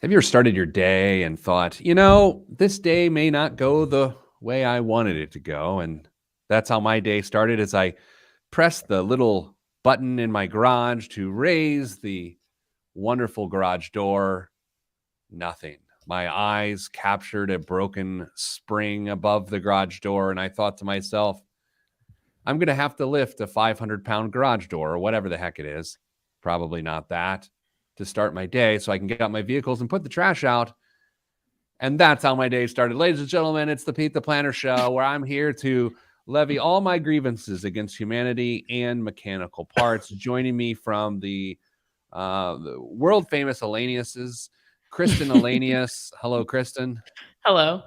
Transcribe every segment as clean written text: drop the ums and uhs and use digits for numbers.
Have you ever started your day and thought, this day may not go the way I wanted it to go? And that's how my day started as I pressed the little button in my garage to raise the wonderful garage door. Nothing. My eyes captured a broken spring above the garage door, and I thought to myself, I'm going to have to lift a 500-pound garage door or whatever the heck it is. Probably not that, to start my day so I can get out my vehicles and put the trash out. And that's how my day started. Ladies and gentlemen, it's the Pete the Planner Show, where I'm here to levy all my grievances against humanity and mechanical parts. Joining me from the world famous Elaniuses, Kristen Elanius. Hello, Kristen. Hello.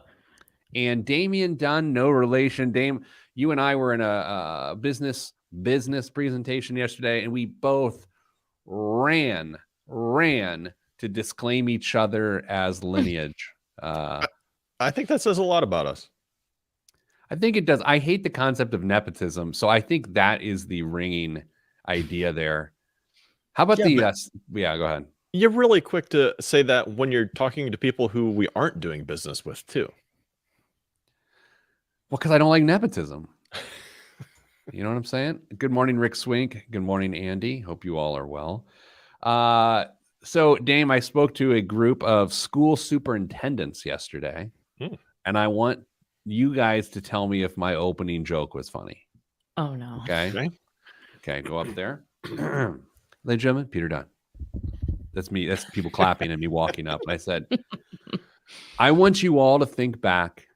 And Damian Dunn, no relation. Dame, you and I were in a business presentation yesterday, and we both ran to disclaim each other as lineage. I think that says a lot about us. I think it does. I hate the concept of nepotism, so I think that is the ringing idea there. How about go ahead. You're really quick to say that when you're talking to people who we aren't doing business with, too. Well, because I don't like nepotism. You know what I'm saying? Good morning, Rick Swink. Good morning, Andy. Hope you all are well. So, Dame, I spoke to a group of school superintendents yesterday, and I want you guys to tell me if my opening joke was funny. Oh, no. Okay, go up there. Ladies and gentlemen, Peter Dunn. That's me. That's people clapping and me walking up. And I said, I want you all to think back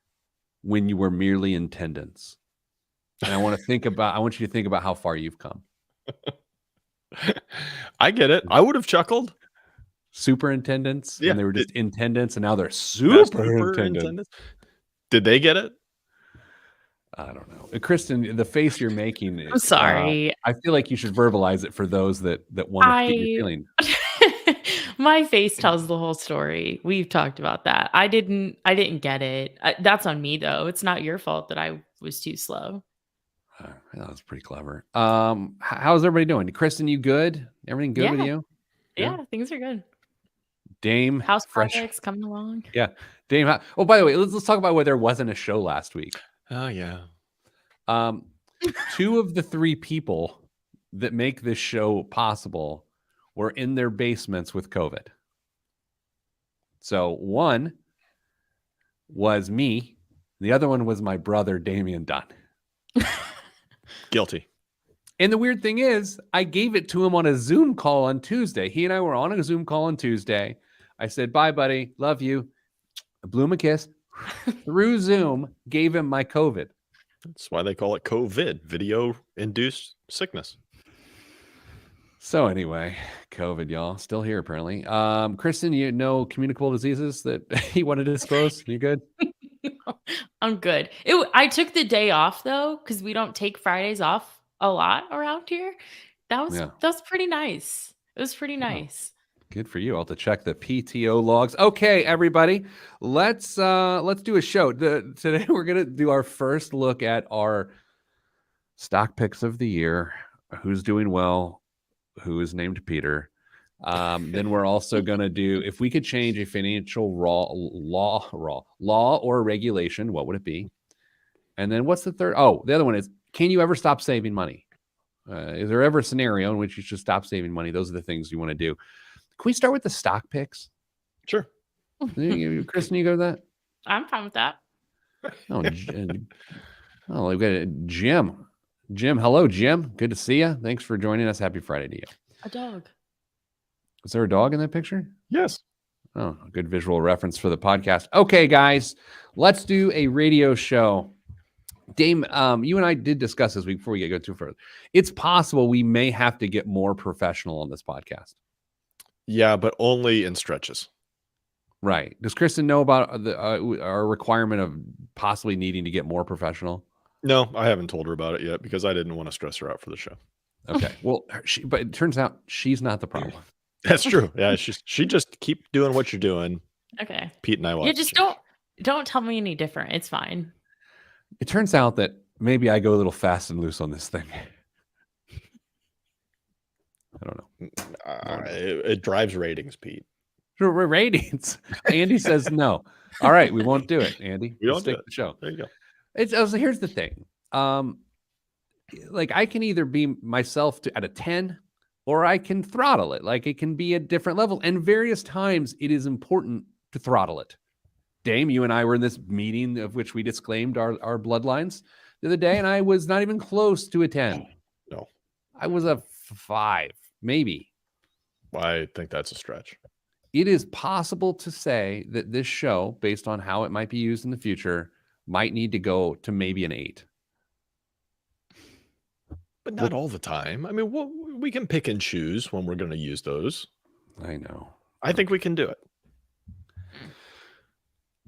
when you were merely intendants. And I want you to think about how far you've come. I get it. I would have chuckled. Superintendents, yeah, and they were just intendants, and now they're superintendents. Did they get it? I don't know. Kristen, the face you're making. I'm sorry. I feel like you should verbalize it for those that want to get your feeling. My face tells the whole story. We've talked about that. I didn't get it. That's on me, though. It's not your fault that I was too slow. That was pretty clever. How's everybody doing? Kristen, you good? Everything good with you? Yeah, things are good. Dame, house projects coming along. Yeah, Dame. Oh, by the way, let's talk about why there wasn't a show last week. Oh yeah. 2 of the 3 people that make this show possible were in their basements with COVID. So one was me. The other one was my brother, Damian Dunn. Guilty. And the weird thing is, I gave it to him on a Zoom call on Tuesday. He and I were on a Zoom call on Tuesday. I said, bye, buddy. Love you. I blew him a kiss. Through Zoom, gave him my COVID. That's why they call it COVID, video-induced sickness. So anyway, COVID, y'all. Still here, apparently. Kristen, you know communicable diseases that you want to disclose? You good? I'm good. I took the day off, though, because we don't take Fridays off a lot around here. That was pretty nice. It was pretty nice. Good for you. I'll have to check the PTO logs. Okay, everybody, let's do a show. Today we're gonna do our first look at our stock picks of the year. Who's doing well? Who is named Peter? Then we're also gonna do, if we could change a financial law or regulation, what would it be? And then what's the third? Oh, the other one is, can you ever stop saving money? Is there ever a scenario in which you should stop saving money? Those are the things you want to do. Can we start with the stock picks? Sure. Kristen, you go to that? I'm fine with that. We've got Jim. Jim, hello, Jim. Good to see you. Thanks for joining us. Happy Friday to you. A dog. Was there a dog in that picture? Yes. Oh, a good visual reference for the podcast. Okay, guys, let's do a radio show. Dame, you and I did discuss this week before we go too further. It's possible we may have to get more professional on this podcast. Yeah, but only in stretches. Right. Does Kristen know about our requirement of possibly needing to get more professional? No, I haven't told her about it yet because I didn't want to stress her out for the show. Okay. Well, but it turns out she's not the problem. That's true. Yeah, she just keep doing what you're doing. Okay. Pete and I watch. Yeah, just don't tell me any different. It's fine. It turns out that maybe I go a little fast and loose on this thing. I don't know. It drives ratings, Pete. ratings. Andy says no. All right, we won't do it, Andy. We We'll don't do stick it. the show. There you go. Here's the thing. Like I can either be myself at a 10 or I can throttle it. Like it can be a different level. And various times it is important to throttle it. Dame, you and I were in this meeting of which we disclaimed our bloodlines the other day, and I was not even close to a 10. No. I was a 5, maybe. I think that's a stretch. It is possible to say that this show, based on how it might be used in the future, might need to go to maybe an 8. But not all the time. I mean, we can pick and choose when we're going to use those. I know. I think we can do it.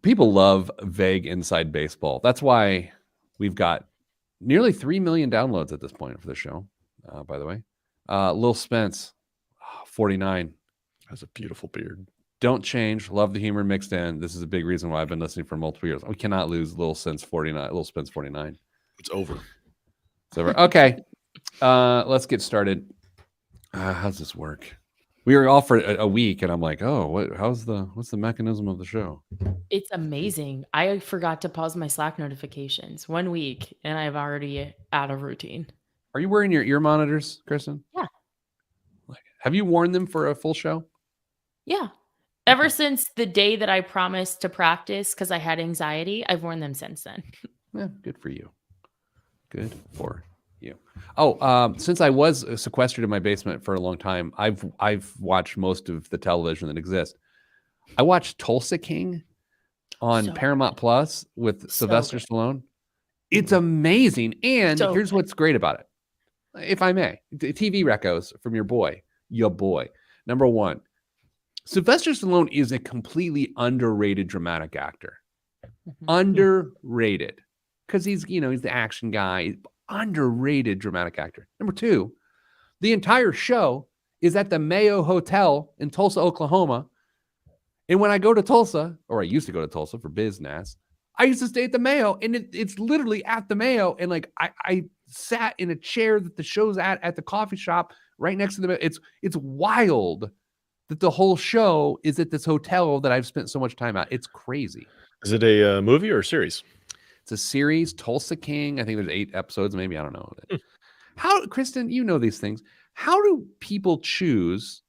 People love vague inside baseball. That's why we've got nearly 3 million downloads at this point for the show, by the way. Lil Spence, 49. Has a beautiful beard. Don't change. Love the humor mixed in. This is a big reason why I've been listening for multiple years. We cannot lose Lil Spence 49. Lil Spence 49. It's over. It's over. Okay. Let's get started. How's this work? We were off for a week, and I'm like, oh, what's the mechanism of the show? It's amazing. I forgot to pause my Slack notifications 1 week, and I've already out of routine. Are you wearing your ear monitors, Kristen? Yeah. Have you worn them for a full show? Yeah. Ever since the day that I promised to practice because I had anxiety, I've worn them since then. Yeah, good for you. Good for you. Oh, since I was sequestered in my basement for a long time, I've watched most of the television that exists. I watched Tulsa King on Paramount Plus with Sylvester Stallone. It's amazing. And here's what's great about it. If I may, TV recos from your boy. Number one, Sylvester Stallone is a completely underrated dramatic actor. Underrated. Because he's the action guy. Underrated dramatic actor. Number two, the entire show is at the Mayo Hotel in Tulsa, Oklahoma. And when I go to Tulsa, or I used to go to Tulsa for business, I used to stay at the Mayo, and it's literally at the Mayo. And like I sat in a chair that the show's at the coffee shop right next to the Mayo. It's wild that the whole show is at this hotel that I've spent so much time at. It's crazy. Is it a movie or a series? It's a series, Tulsa King. I think there's 8 episodes, maybe. I don't know. How, Kristen, you know these things. How do people choose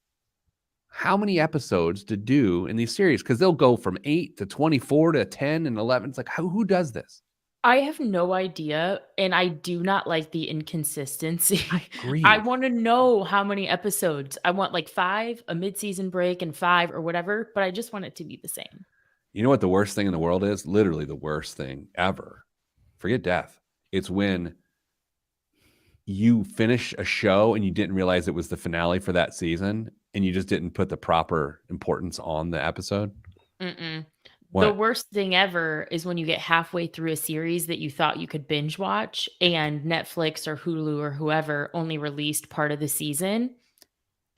how many episodes to do in these series? Because they'll go from 8 to 24 to 10 and 11. It's like, who does this? I have no idea, and I do not like the inconsistency. I agree. I want to know how many episodes. I want like 5, a mid-season break, and 5 or whatever, but I just want it to be the same. You know what the worst thing in the world is? Literally the worst thing ever. Forget death. It's when you finish a show and you didn't realize it was the finale for that season, and you just didn't put the proper importance on the episode. The worst thing ever is when you get halfway through a series that you thought you could binge watch, and Netflix or Hulu or whoever only released part of the season,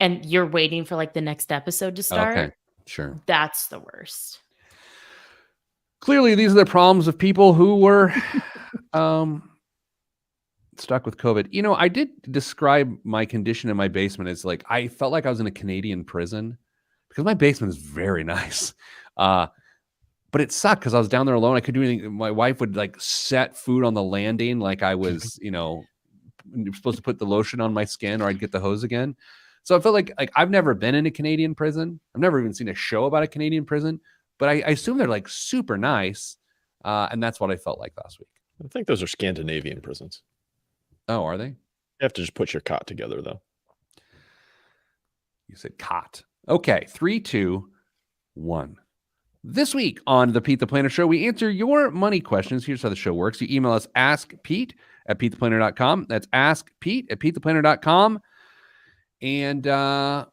and you're waiting for like the next episode to start. Okay, sure. That's the worst. Clearly, these are the problems of people who were stuck with COVID. I did describe my condition in my basement as like I felt like I was in a Canadian prison because my basement is very nice. But it sucked because I was down there alone. I couldn't do anything. My wife would like set food on the landing like I was, supposed to put the lotion on my skin, or I'd get the hose again. So I felt like I've never been in a Canadian prison. I've never even seen a show about a Canadian prison. But I assume they're like super nice. And that's what I felt like last week. I think those are Scandinavian prisons. Oh, are they? You have to just put your cot together, though. You said cot. Okay, 3, 2, 1. This week on the Pete the Planner Show, we answer your money questions. Here's how the show works. You email us askpete@petetheplanner.com. That's askpete@petetheplanner.com. And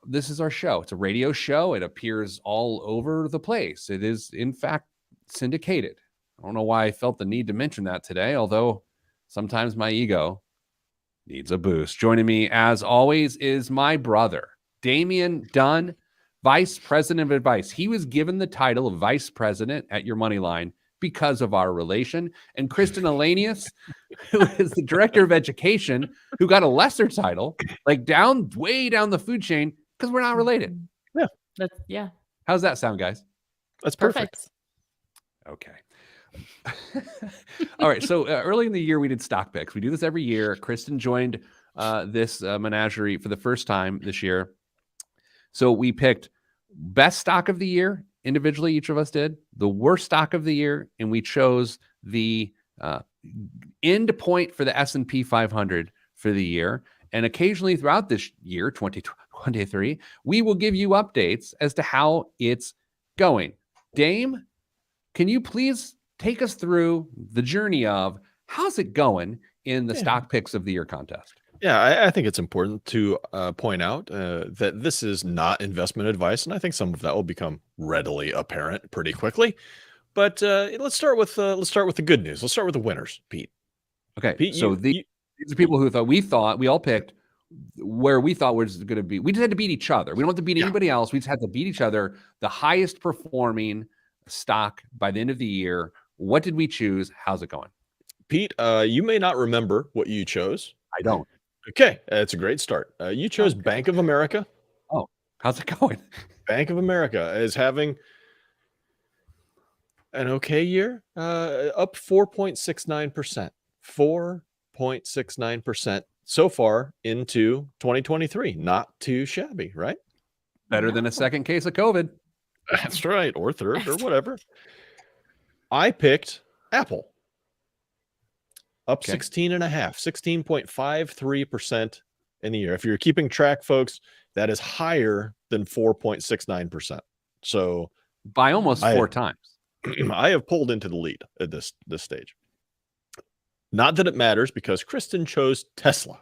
this is our show. It's a radio show. It appears all over the place. It is, in fact, syndicated. I don't know why I felt the need to mention that today, although sometimes my ego needs a boost. Joining me, as always, is my brother, Damian Dunn, Vice President of Advice. He was given the title of Vice President at Your Money Line because of our relation. And Kristen Elanius, who is the Director of Education, who got a lesser title, like way down the food chain, because we're not related. Yeah. How's that sound, guys? That's perfect. Okay. All right. So early in the year, we did stock picks. We do this every year. Kristen joined this menagerie for the first time this year. So we picked best stock of the year individually. Each of us did the worst stock of the year, and we chose the end point for the S&P 500 for the year. And occasionally throughout this year, 2023, we will give you updates as to how it's going. Dame, can you please take us through the journey of how's it going in the stock picks of the year contest? Yeah, I think it's important to point out that this is not investment advice, and I think some of that will become readily apparent pretty quickly. But let's start with the good news. Let's start with the winners, Pete. Okay, Pete, so these are people who we all picked where we thought was going to be. We just had to beat each other. We don't have to beat anybody else. We just had to beat each other. The highest performing stock by the end of the year. What did we choose? How's it going? Pete, you may not remember what you chose. I don't. Okay, that's a great start. You chose Bank of America. Oh, how's it going? Bank of America is having an okay year, up 4.69%. 4.69% so far into 2023. Not too shabby, right? Better than a second case of COVID. That's right, or third, or whatever. I picked Apple. Up 16.53% in the year. If you're keeping track, folks, that is higher than 4.69%. So by almost four times. I have pulled into the lead at this stage. Not that it matters, because Kristen chose Tesla.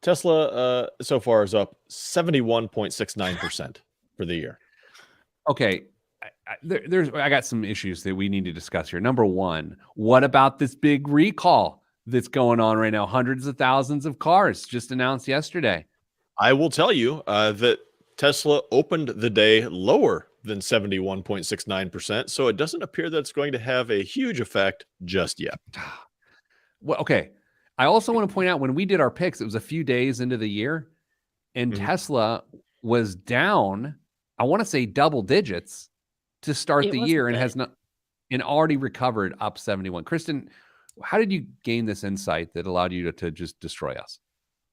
Tesla so far is up 71.69% for the year. Okay. I got some issues that we need to discuss here. Number one, what about this big recall that's going on right now? Hundreds of thousands of cars just announced yesterday. I will tell you that Tesla opened the day lower than 71.69%, so it doesn't appear that it's going to have a huge effect just yet. Well, okay. I also want to point out when we did our picks, it was a few days into the year, and Tesla was down, I want to say double digits to start the year, and has not and already recovered up 71. Kristen, how did you gain this insight that allowed you to just destroy us?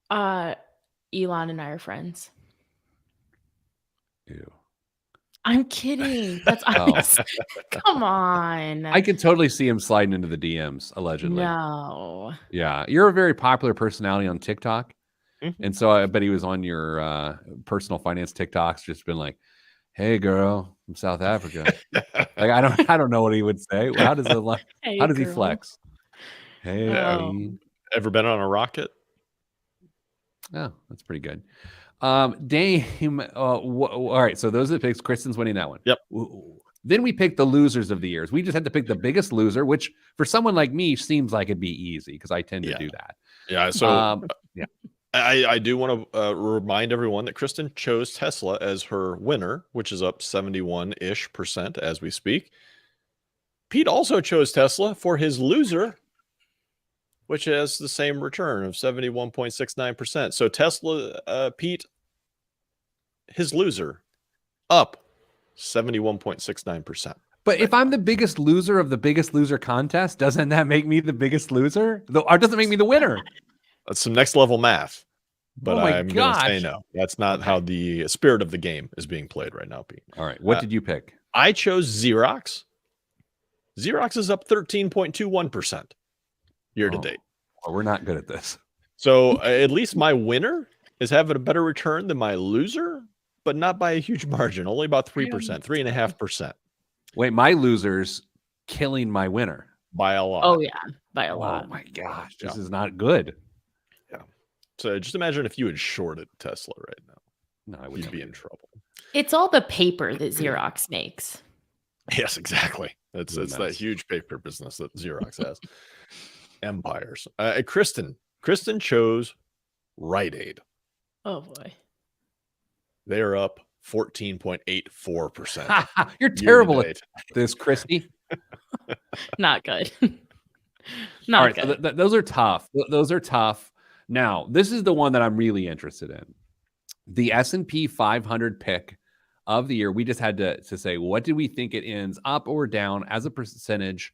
Elon and I are friends. Ew. I'm kidding. That's obvious. Come on. I can totally see him sliding into the DMs, allegedly. No. Yeah. You're a very popular personality on TikTok. And so I bet he was on your personal finance TikToks, just been like, "Hey girl, from South Africa." Like I don't know what he would say. How does he flex? Hey, ever been on a rocket? Oh, that's pretty good. Dame. All right, so those are the picks. Kristen's winning that one. Yep. Then we picked the losers of the years. We just had to pick the biggest loser, which for someone like me seems like it'd be easy because I tend to do that. Yeah. So I do want to remind everyone that Kristen chose Tesla as her winner, which is up 71-ish% as we speak. Pete also chose Tesla for his loser, which has the same return of 71.69%. So Tesla, Pete, his loser, up 71.69%. But if I'm the biggest loser of the Biggest Loser contest, doesn't that make me the biggest loser? Or doesn't make me the winner? That's some next level math. But I'm going to say no. That's not how the spirit of the game is being played right now, Pete. All right. What did you pick? I chose Xerox. Xerox is up 13.21% year to date. Well, we're not good at this. So at least my winner is having a better return than my loser, but not by a huge margin, only about 3%, 3.5%. Wait, my loser's killing my winner. By a lot. Oh, yeah. By a lot. Oh, my gosh. This is not good. Yeah. So just imagine if you had shorted Tesla right now. No, I would be in trouble. It's all the paper that Xerox makes. Yes, exactly. It's that huge paper business that Xerox has. Empires. Kristen chose Rite Aid. Oh boy. They're up 14.84%. You're terrible at this, Christy. Not good. Not good. So those are tough. Those are tough. Now, this is the one that I'm really interested in. The S&P 500 pick of the year. We just had to say, what do we think it ends up or down as a percentage?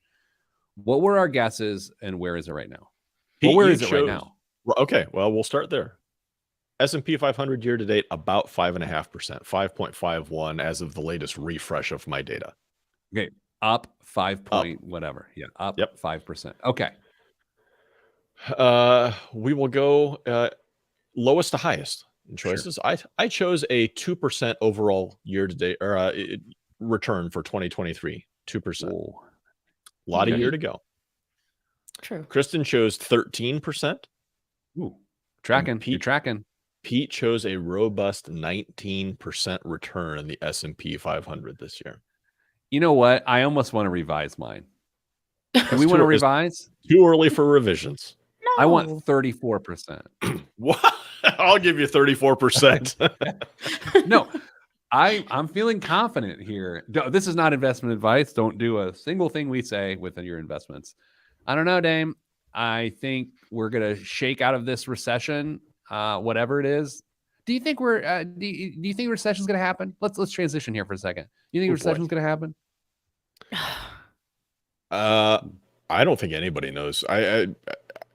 What were our guesses, and where is it right now? Well, where is it right now? Okay, well, we'll start there. S&P 500 year to date, about 5.5%, 5.51 as of the latest refresh of my data. Okay, up 5 point whatever. Yeah, up 5%. Okay. We will go lowest to highest in choices. Sure. I chose a 2% overall year to date or return for 2023. 2%. A lot of year to go. True. Kristen chose 13%. Ooh, tracking. You're tracking. Pete chose a robust 19% return in the S&P 500 this year. You know what? I almost want to revise mine. Do we want to revise? Too early for revisions. No. I want 34%. What? I'll give you 34%. No, I'm feeling confident here. This is not investment advice. Don't do a single thing we say within your investments. I don't know, Dame. I think we're going to shake out of this recession, whatever it is. Do you think we're? Do you think recession's going to happen? Let's transition here for a second. You think recession's going to happen? I don't think anybody knows.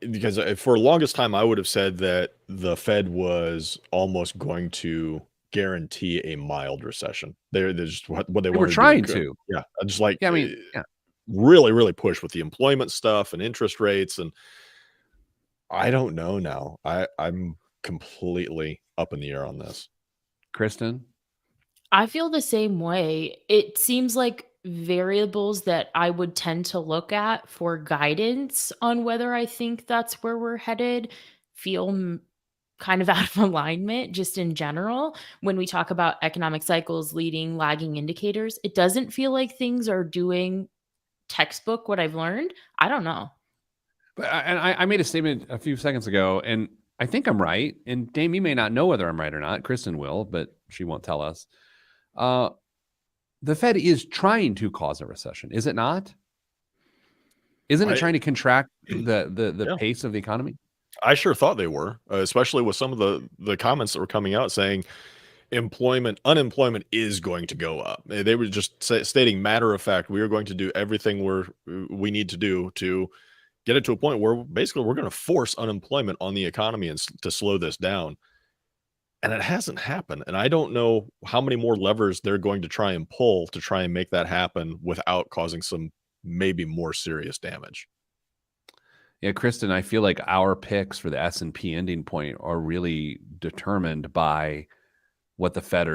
Because for the longest time, I would have said that the Fed was almost going to guarantee a mild recession. They're just what they were trying to. Yeah, just like yeah, I mean, yeah. Really, really push with the employment stuff and interest rates, and I don't know now. I'm completely up in the air on this. Kristen, I feel the same way. It seems like variables that I would tend to look at for guidance on whether I think that's where we're headed feel kind of out of alignment just in general. When we talk about economic cycles, leading, lagging indicators, it doesn't feel like things are doing textbook what I've learned. I don't know. But I made a statement a few seconds ago, and I think I'm right. And Dame, you may not know whether I'm right or not. Kristen will, but she won't tell us. The Fed is trying to cause a recession, is it not? Isn't it trying to contract the pace of the economy? I sure thought they were, especially with some of the comments that were coming out saying unemployment is going to go up. They were just stating matter of fact, we are going to do everything we need to do to get it to a point where basically we're going to force unemployment on the economy and to slow this down. And it hasn't happened. And I don't know how many more levers they're going to try and pull to try and make that happen without causing some maybe more serious damage. Yeah, Kristen, I feel like our picks for the S&P ending point are really determined by what the Fed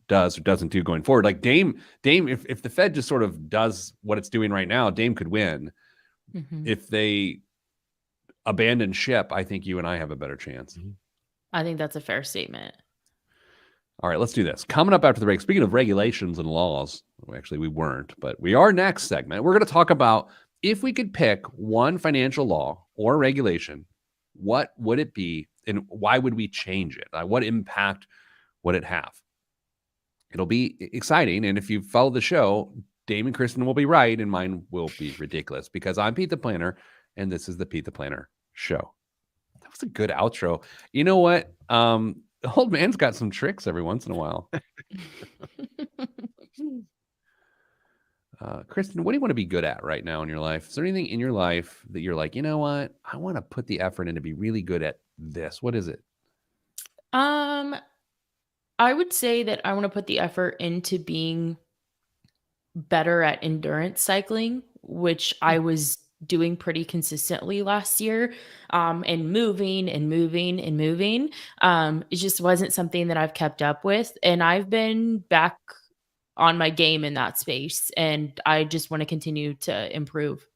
does or doesn't do going forward. Like Dame, if the Fed just sort of does what it's doing right now, Dame could win. Mm-hmm. If they abandon ship, I think you and I have a better chance. Mm-hmm. I think that's a fair statement. All right, let's do this. Coming up after the break, speaking of regulations and laws, actually we weren't, but we are next segment. We're going to talk about if we could pick one financial law or regulation, what would it be and why would we change it? What impact would it have? It'll be exciting. And if you follow the show, Dame and Kristen will be right and mine will be ridiculous because I'm Pete the Planner and this is the Pete the Planner Show. That was a good outro. You know what? The old man's got some tricks every once in a while. Kristen, what do you want to be good at right now in your life? Is there anything in your life that you're like, you know what? I want to put the effort in to be really good at this. What is it? I would say that I want to put the effort into being better at endurance cycling, which I was doing pretty consistently last year, and moving. It just wasn't something that I've kept up with. And I've been back on my game in that space. And I just want to continue to improve.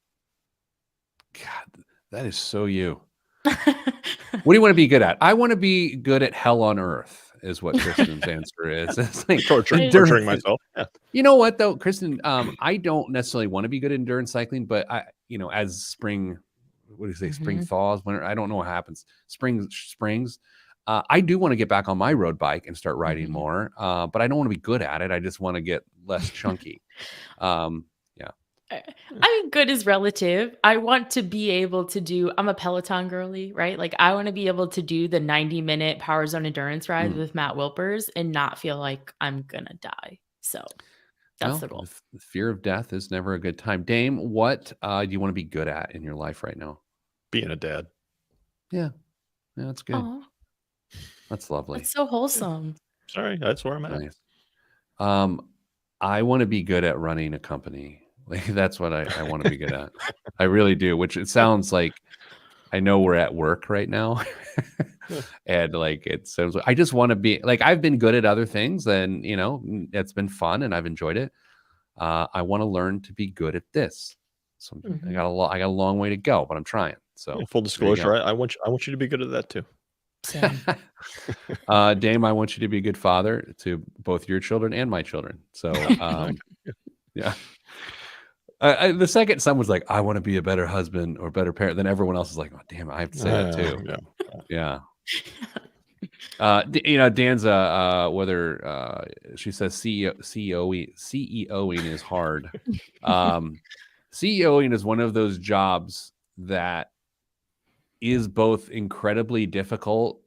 God, that is so you. What do you want to be good at? I want to be good at hell on earth is what Kristen's answer is. It's like torturing myself. Yeah. You know what though, Kristen, I don't necessarily want to be good at endurance cycling, but as spring, what do you say? Spring thaws, winter, I don't know what happens. Springs. I do want to get back on my road bike and start riding more, but I don't want to be good at it. I just want to get less chunky. Yeah. I mean, good is relative. I want to be able to do, I'm a Peloton girly, right? Like, I want to be able to do the 90-minute Power Zone endurance rides with Matt Wilpers and not feel like I'm going to die. So that's the goal. The fear of death is never a good time. Dame, what do you want to be good at in your life right now? Being a dad. Yeah, that's good. Aww. That's lovely. That's so wholesome. Sorry, that's where I'm at. Nice. I want to be good at running a company. Like, that's what I want to be good at. I really do, which it sounds like I know we're at work right now. And like, it sounds, I just want to be like, I've been good at other things and, you know, it's been fun and I've enjoyed it. I want to learn to be good at this. So I got a long way to go, but I'm trying. So full disclosure, I want you to be good at that too. Dame, I want you to be a good father to both your children and my children. So yeah. The second someone's like, I want to be a better husband or better parent, then everyone else is like, oh, damn, I have to say that too. Yeah. You know, Danza, whether she says CEOing is hard. CEOing is one of those jobs that is both incredibly difficult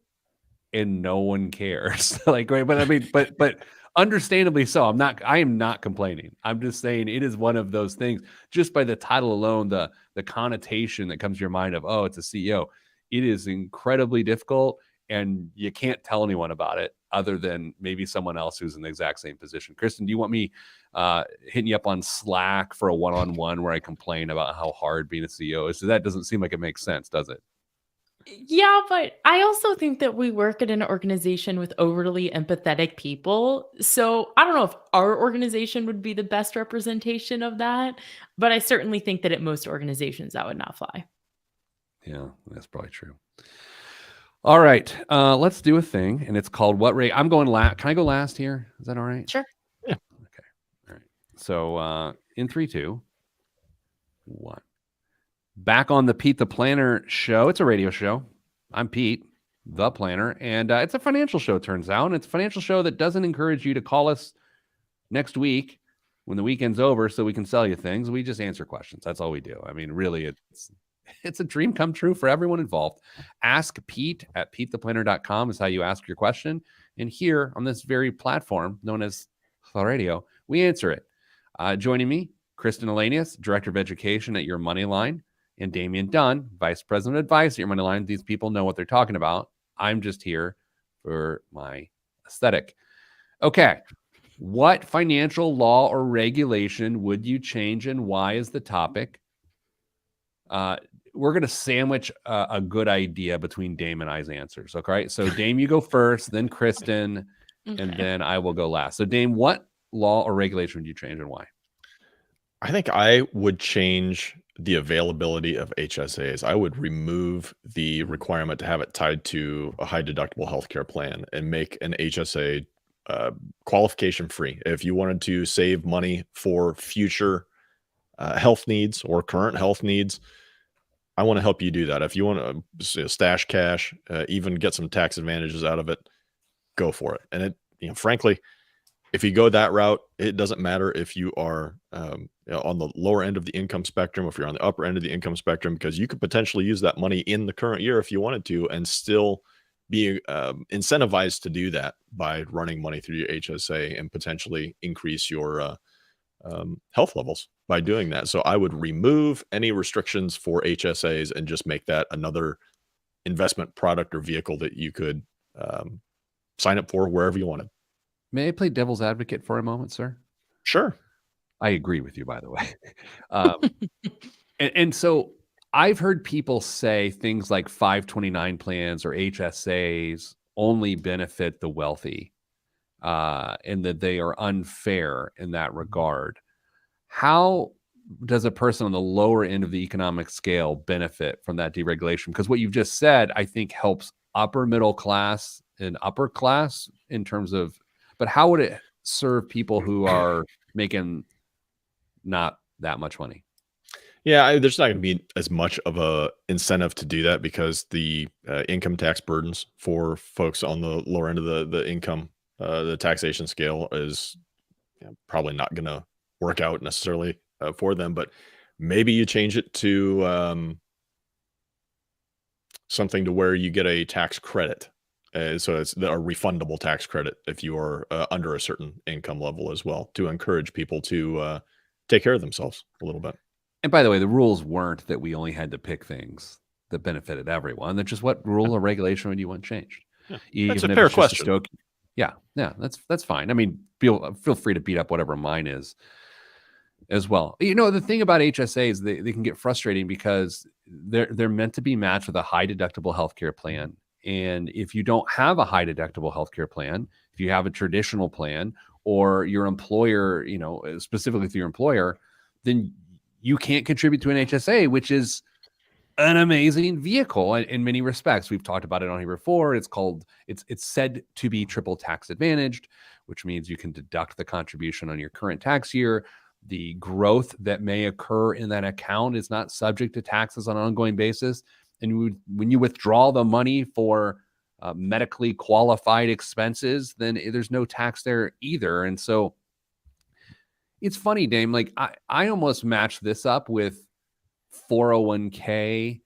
and no one cares. Like, right, but I mean, but understandably so. I am not complaining. I'm just saying it is one of those things, just by the title alone, the connotation that comes to your mind of, oh, it's a CEO. It is incredibly difficult, and you can't tell anyone about it other than maybe someone else who's in the exact same position. Kristen, do you want me hitting you up on Slack for a one-on-one where I complain about how hard being a CEO is? So that doesn't seem like it makes sense, does it? Yeah, but I also think that we work at an organization with overly empathetic people. So I don't know if our organization would be the best representation of that, but I certainly think that at most organizations that would not fly. Yeah, that's probably true. All right, let's do a thing, and it's called What Rate. I'm going last. Can I go last here? Is that all right? Sure. Yeah. Okay. All right. So in 3, 2, 1. Back on the Pete the Planner show. It's a radio show. I'm Pete, the Planner, and it's a financial show, it turns out. And it's a financial show that doesn't encourage you to call us next week when the weekend's over so we can sell you things. We just answer questions. That's all we do. I mean, really, it's a dream come true for everyone involved. Ask Pete at PeteThePlanner.com is how you ask your question. And here on this very platform known as the radio, we answer it. Joining me, Kristen Elanius, Director of Education at Your Moneyline, and Damian Dunn, Vice President of Advice at Your Moneyline. These people know what they're talking about. I'm just here for my aesthetic. Okay. What financial law or regulation would you change and why is the topic? We're going to sandwich a good idea between Dame and I's answers. Okay. So Dame, you go first, then Kristen, and then I will go last. So Dame, what law or regulation would you change and why? I think I would change the availability of HSAs. I would remove the requirement to have it tied to a high deductible healthcare plan and make an HSA qualification free. If you wanted to save money for future health needs or current health needs, I want to help you do that. If you want to stash cash, even get some tax advantages out of it, go for it. And it, frankly, if you go that route, it doesn't matter if you are on the lower end of the income spectrum, if you're on the upper end of the income spectrum, because you could potentially use that money in the current year if you wanted to, and still be incentivized to do that by running money through your HSA and potentially increase your health levels by doing that. So I would remove any restrictions for HSAs and just make that another investment product or vehicle that you could sign up for wherever you wanted. May I play devil's advocate for a moment, sir? Sure. I agree with you, by the way. And so I've heard people say things like 529 plans or HSAs only benefit the wealthy and that they are unfair in that regard. How does a person on the lower end of the economic scale benefit from that deregulation? Because what you've just said, I think, helps upper middle class and upper class in terms of, but how would it serve people who are making not that much money? Yeah, there's not going to be as much of a incentive to do that because the income tax burdens for folks on the lower end of the income, the taxation scale is probably not going to work out necessarily for them, but maybe you change it to something to where you get a tax credit. So it's a refundable tax credit if you are under a certain income level as well, to encourage people to take care of themselves a little bit. And by the way, the rules weren't that we only had to pick things that benefited everyone. That's just what rule or regulation would you want changed. Yeah. That's a fair question. Yeah, that's fine. I mean, feel free to beat up whatever mine is as well. The thing about HSA is they can get frustrating because they're meant to be matched with a high deductible healthcare plan. And if you don't have a high deductible healthcare plan, if you have a traditional plan, or your employer, specifically through your employer, then you can't contribute to an HSA, which is an amazing vehicle in many respects. We've talked about it on here before. It's said to be triple tax advantaged, which means you can deduct the contribution on your current tax year. The growth that may occur in that account is not subject to taxes on an ongoing basis. And when you withdraw the money for medically qualified expenses, then there's no tax there either. And so it's funny, Dame, like I almost match this up with 401k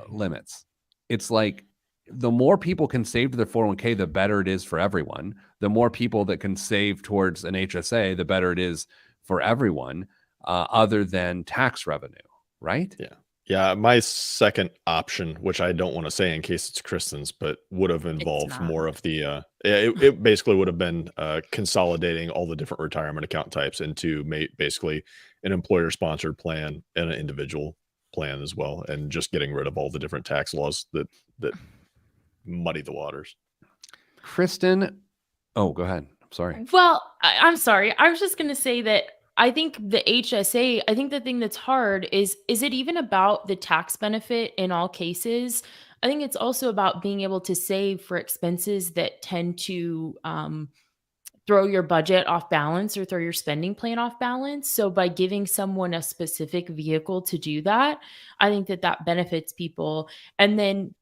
limits. It's like the more people can save to their 401k, the better it is for everyone. The more people that can save towards an HSA, the better it is for everyone, other than tax revenue, right? Yeah, my second option, which I don't want to say in case it's Kristen's, but would have involved more of the, it basically would have been consolidating all the different retirement account types into basically an employer-sponsored plan and an individual plan as well, and just getting rid of all the different tax laws that muddy the waters. Kristen, go ahead. I'm sorry. Well, I'm sorry. I was just going to say that I think the HSA, I think the thing that's hard is it even about the tax benefit in all cases? I think it's also about being able to save for expenses that tend to throw your budget off balance or throw your spending plan off balance. So by giving someone a specific vehicle to do that, I think that benefits people. And then,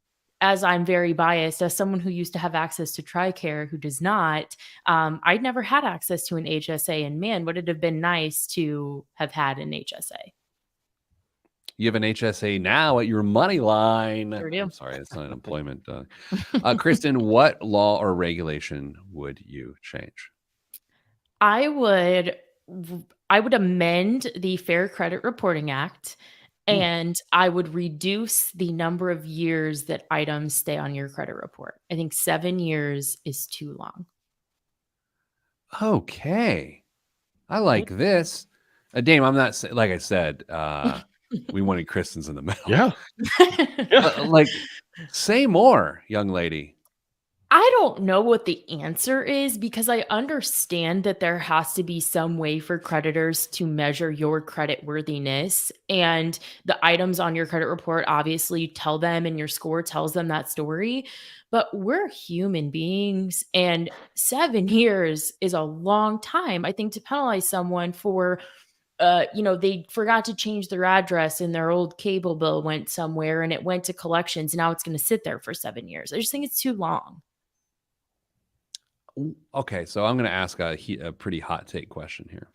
as I'm very biased, as someone who used to have access to TRICARE who does not, I'd never had access to an HSA. And man, would it have been nice to have had an HSA. You have an HSA now at your money line. Sure do. I'm sorry, it's not an employment. Kristen, what law or regulation would you change? I would amend the Fair Credit Reporting Act. And I would reduce the number of years that items stay on your credit report. I think 7 years is too long. Okay. I like this. Dame, I'm not, like I said, we wanted Kristen's in the middle. Yeah. Like, say more, young lady. I don't know what the answer is, because I understand that there has to be some way for creditors to measure your credit worthiness, and the items on your credit report obviously tell them, and your score tells them that story. But we're human beings, and 7 years is a long time. I think to penalize someone for they forgot to change their address and their old cable bill went somewhere and it went to collections. Now it's going to sit there for 7 years. I just think it's too long. Okay, so I'm going to ask a pretty hot take question here.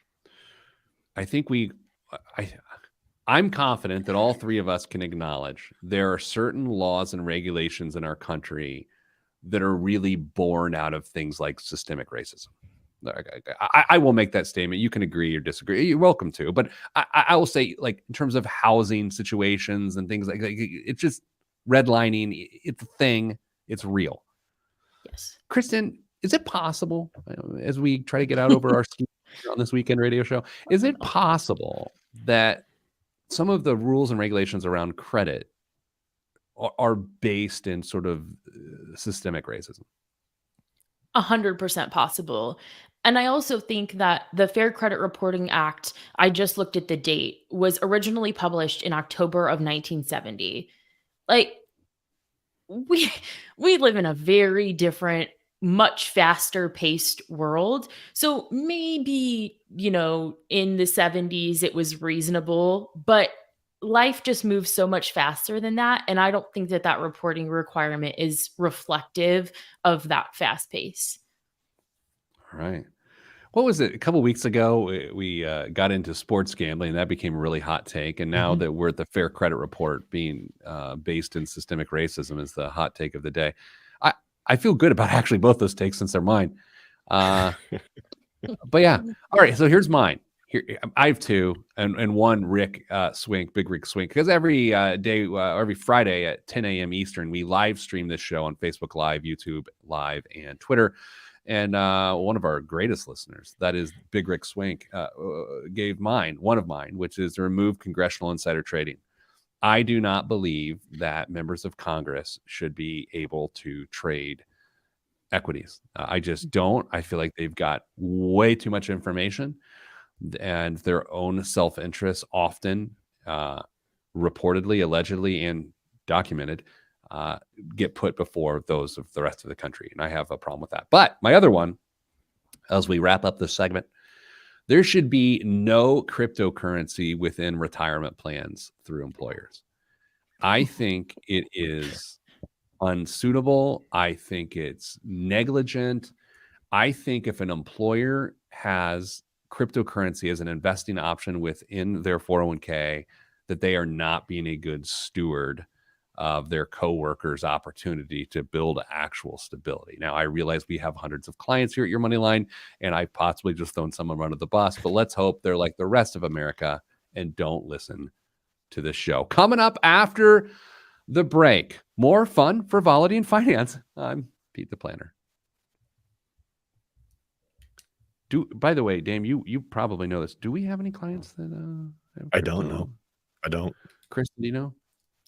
I think I'm confident that all three of us can acknowledge there are certain laws and regulations in our country that are really born out of things like systemic racism. I will make that statement. You can agree or disagree. You're welcome to. But I will say, like, in terms of housing situations and things like it's just redlining. It's a thing. It's real. Yes. Kristen, is it possible, as we try to get out over our skis on this weekend radio show, is it possible that some of the rules and regulations around credit are based in sort of systemic racism? 100% possible. And I also think that the Fair Credit Reporting Act, I just looked at the date, was originally published in October of 1970. Like, we live in a very different, much faster paced world. So maybe, in the 70s it was reasonable, but life just moves so much faster than that. And I don't think that reporting requirement is reflective of that fast pace. All right. what was it? A couple of weeks ago, we got into sports gambling, and that became a really hot take. And now that we're at the Fair Credit Report, being based in systemic racism is the hot take of the day. I feel good about actually both those takes since they're mine. But yeah, all right. So here's mine. Here I have two, and one Rick Swink, Big Rick Swink, because every day, every Friday at 10 a.m. Eastern, we live stream this show on Facebook Live, YouTube Live, and Twitter. And one of our greatest listeners, that is Big Rick Swink, gave one of mine, which is to remove congressional insider trading. I do not believe that members of Congress should be able to trade equities. I just don't. I feel like they've got way too much information, and their own self-interest often, reportedly, allegedly, and documented, get put before those of the rest of the country. And I have a problem with that. But my other one, as we wrap up this segment, there should be no cryptocurrency within retirement plans through employers. I think it is unsuitable. I think it's negligent. I think if an employer has cryptocurrency as an investing option within their 401k, that they are not being a good steward of their coworkers' opportunity to build actual stability. Now, I realize we have hundreds of clients here at Your Money Line, and I've possibly just thrown someone under the bus, but let's hope they're like the rest of America and don't listen to this show. Coming up after the break, more fun, frivolity, and finance. I'm Pete the Planner. By the way, Dame, you probably know this. Do we have any clients that I don't know. I don't. Kristen, do you know?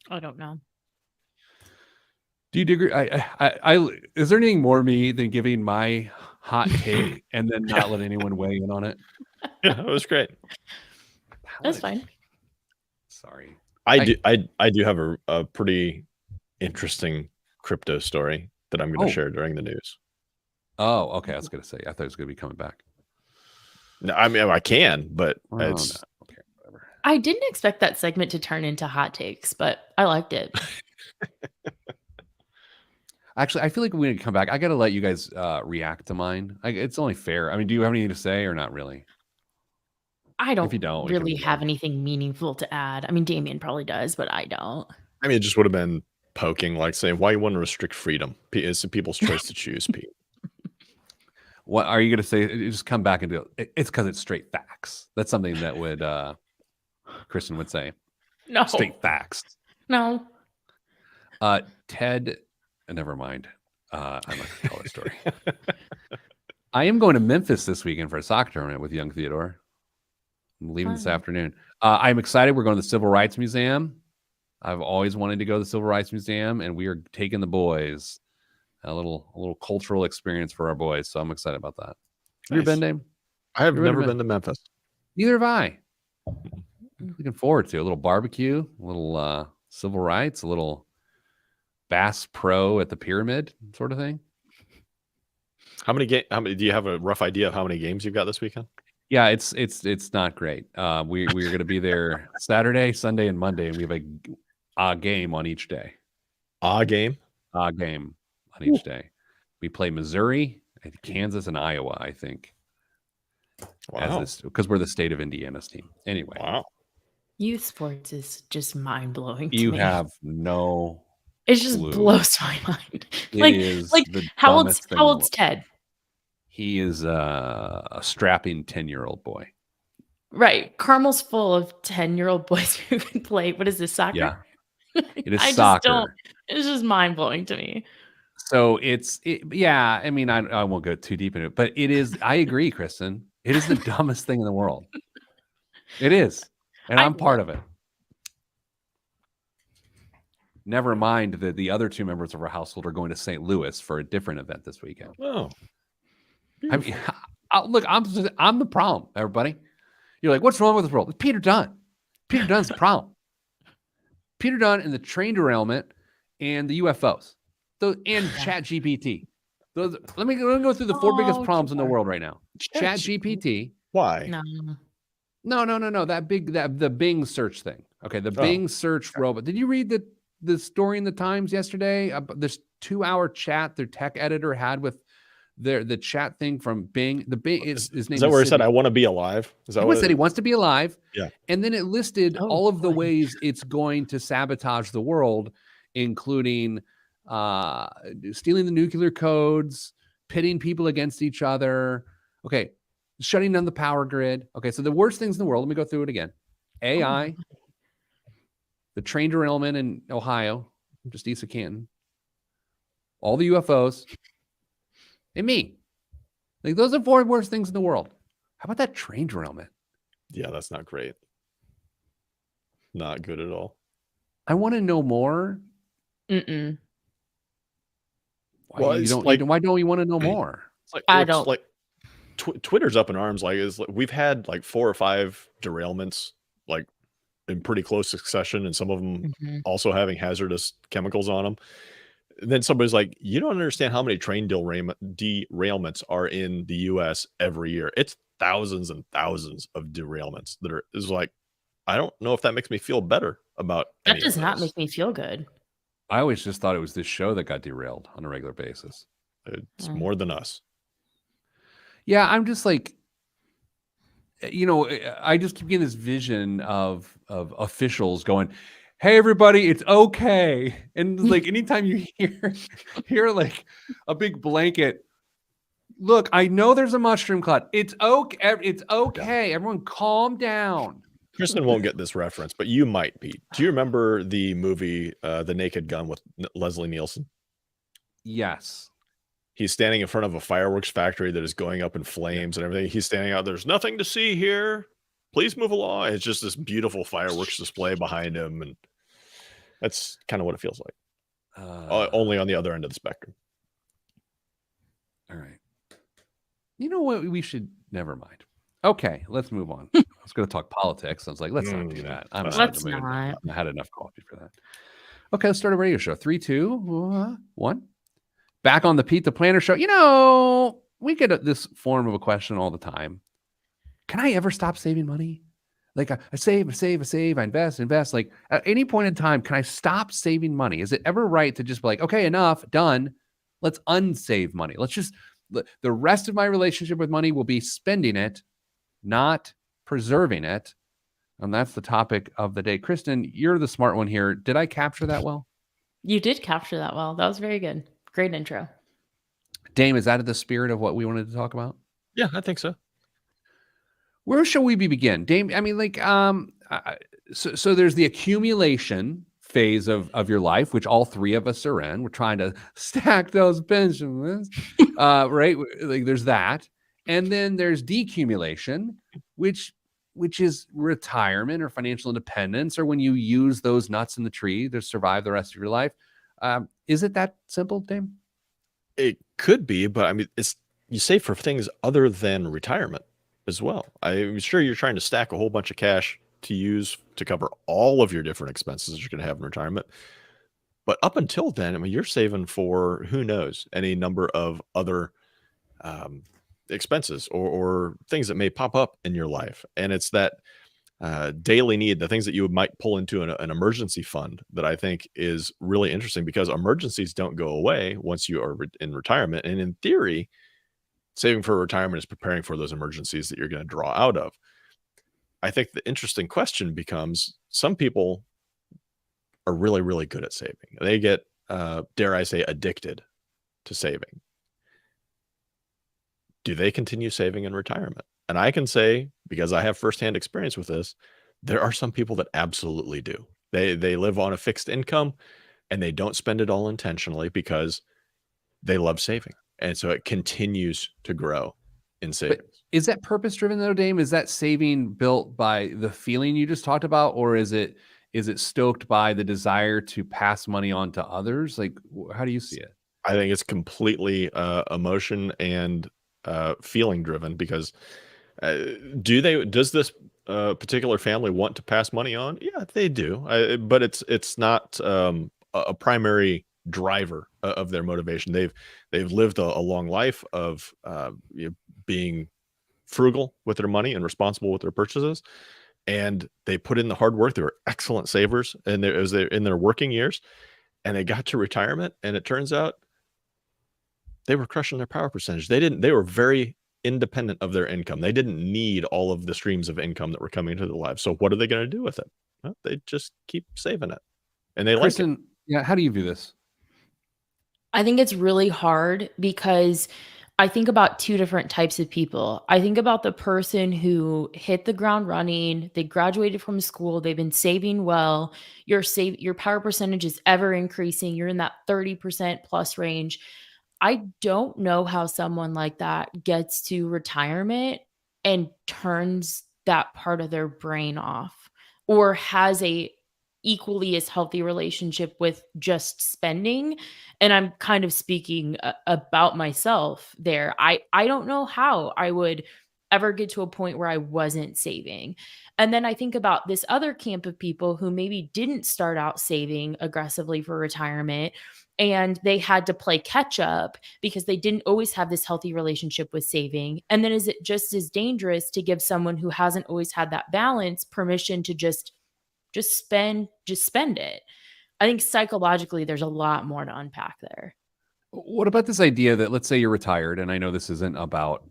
I don't know. Do you agree? Is there anything more me than giving my hot take and then not let anyone weigh in on it? Yeah, it was great. That's fine. Sorry. I do have a pretty interesting crypto story that I'm going to share during the news. Oh, okay. I was going to say, I thought it was going to be coming back. No, I mean, I can, but it's no. Okay, whatever. I didn't expect that segment to turn into hot takes, but I liked it. Actually, I feel like we're going to come back. I got to let you guys react to mine. It's only fair. I mean, do you have anything to say or not really? I don't, if you don't really have anything meaningful to add. I mean, Damien probably does, but I don't. I mean, it just would have been poking, like saying, why you want to restrict freedom? It's people's choice to choose, Pete. What are you going to say? Just come back and do it. It's because it's straight facts. That's something that would Kristen would say. No. Straight facts. No. Ted, never mind. I'm not going to tell that story. I am going to Memphis this weekend for a soccer tournament with young Theodore. I'm leaving this afternoon. I'm excited. We're going to the Civil Rights Museum. I've always wanted to go to the Civil Rights Museum, and we are taking the boys. A little cultural experience for our boys. So I'm excited about that. Have you been, Dame? I have never been to Memphis. Neither have I. Looking forward to a little barbecue, a little civil rights, a little Bass Pro at the Pyramid sort of thing. How many do you have a rough idea of how many games you've got this weekend? Yeah, it's not great. We're going to be there Saturday, Sunday, and Monday, and we have a game on each day. A game on each day. We play Missouri, Kansas, and Iowa, I think. Wow. Because we're the state of Indiana's team. Anyway. Wow. Youth sports is just mind-blowing to me. You have no It just clue. Blows my mind. How old's Ted? He is a strapping 10-year-old boy. Right. Carmel's full of 10-year-old boys who can play. What is this, soccer? Yeah. It is soccer. It's just mind-blowing to me. So yeah, I mean, I won't go too deep into it, but it is, I agree, Kristen. It is the dumbest thing in the world. It is. And I'm part of it. Never mind that the other two members of our household are going to St. Louis for a different event this weekend. Oh. I mean, look, I'm the problem, everybody. You're like, what's wrong with this world? It's Peter Dunn. Peter Dunn's the problem. Peter Dunn and the train derailment and the UFOs. And ChatGPT. Let me go through the four biggest problems in the world right now. ChatGPT. Why? No. The Bing search thing. Okay, the Bing search robot. Did you read the story in the Times yesterday? This 2-hour chat their tech editor had with the chat thing from Bing. The Bing his name is that where he said, "I want to be alive"? Is that what said? He wants to be alive. Yeah. And then it listed all of the ways it's going to sabotage the world, including stealing the nuclear codes, pitting people against each other. Okay. Shutting down the power grid. Okay. So the worst things in the world, let me go through it again. AI, the train derailment in Ohio, just east of Canton, all the UFOs, and me. Like, those are 4 worst things in the world. How about that train derailment? Yeah, that's not great. Not good at all. I want to know more. Mm-mm. Why don't we want to know more? It's like, I don't like Twitter's up in arms. Like, we've had like 4 or 5 derailments, like in pretty close succession, and some of them also having hazardous chemicals on them. And then somebody's like, you don't understand how many train derailments are in the US every year. It's thousands and thousands of derailments that is like, I don't know if that makes me feel better about that. Does not make me feel good. I always just thought it was this show that got derailed on a regular basis. It's more than us. Yeah, I'm just like, I just keep getting this vision of officials going, "Hey, everybody, it's okay." And like, anytime you hear like a big blanket, look, I know there's a mushroom cloud. It's okay. It's okay. Yeah. Everyone calm down. Kristen won't get this reference, but you might be. Do you remember the movie The Naked Gun with Leslie Nielsen? Yes. He's standing in front of a fireworks factory that is going up in flames and everything. He's standing out. There's nothing to see here. Please move along. It's just this beautiful fireworks display behind him. And that's kind of what it feels like. Only on the other end of the spectrum. All right. You know what? We should, never mind. Okay, let's move on. I was going to talk politics. I was like, let's not do that. I had enough coffee for that. Okay, let's start a radio show. 3, 2, 1. Back on the Pete the Planner show. We get this form of a question all the time. Can I ever stop saving money? Like, I save, I invest. Like, at any point in time, can I stop saving money? Is it ever right to just be like, okay, enough, done. Let's unsave money. Let's just, the rest of my relationship with money will be spending it, not preserving it. And that's the topic of the day. Kristen, you're the smart one here. Did I capture that well? You did capture that well. That was very good. Great intro. Dame, is that in the spirit of what we wanted to talk about? Yeah, I think so. Where shall we begin? Dame, I mean, like, so there's the accumulation phase of your life, which all 3 of us are in. We're trying to stack those pensions, right? Like, there's that. And then there's decumulation, which is retirement or financial independence, or when you use those nuts in the tree to survive the rest of your life. Is it that simple, Dame? It could be, but I mean, you save for things other than retirement as well. I'm sure you're trying to stack a whole bunch of cash to use to cover all of your different expenses you're going to have in retirement. But up until then, I mean, you're saving for, who knows, any number of other expenses or things that may pop up in your life. And it's that daily need, the things that you might pull into an emergency fund, that I think is really interesting, because emergencies don't go away once you are in retirement. And in theory, saving for retirement is preparing for those emergencies that you're going to draw out of. I think the interesting question becomes, some people are really, really good at saving. They get, dare I say, addicted to saving. Do they continue saving in retirement? And I can say, because I have firsthand experience with this, there are some people that absolutely do. They live on a fixed income and they don't spend it all intentionally because they love saving. And so it continues to grow in savings. But is that purpose driven though, Dame? Is that saving built by the feeling you just talked about, or is it stoked by the desire to pass money on to others? Like, how do you see it? I think it's completely emotion and feeling driven, because does this particular family want to pass money on? Yeah, they do. But it's not a primary driver of their motivation. They've lived a long life of being frugal with their money and responsible with their purchases, and they put in the hard work. They were excellent savers, and they're in their working years, and they got to retirement, and it turns out they were crushing their power percentage. They were very independent of their income. They didn't need all of the streams of income that were coming into their lives. So what are they going to do with it? Well, they just keep saving it, and they Kristen, like it. Yeah, how do you view this? I think it's really hard because I think about two different types of people. I think about the person who hit the ground running, they graduated from school, they've been saving well, your power percentage is ever increasing, you're in that 30% plus range. I don't know how someone like that gets to retirement and turns that part of their brain off or has a equally as healthy relationship with just spending. And I'm kind of speaking about myself there. I don't know how I would ever get to a point where I wasn't saving. And then I think about this other camp of people who maybe didn't start out saving aggressively for retirement and they had to play catch up because they didn't always have this healthy relationship with saving. And then is it just as dangerous to give someone who hasn't always had that balance permission to just spend it? I think psychologically there's a lot more to unpack there. What about this idea that, let's say you're retired, and I know this isn't about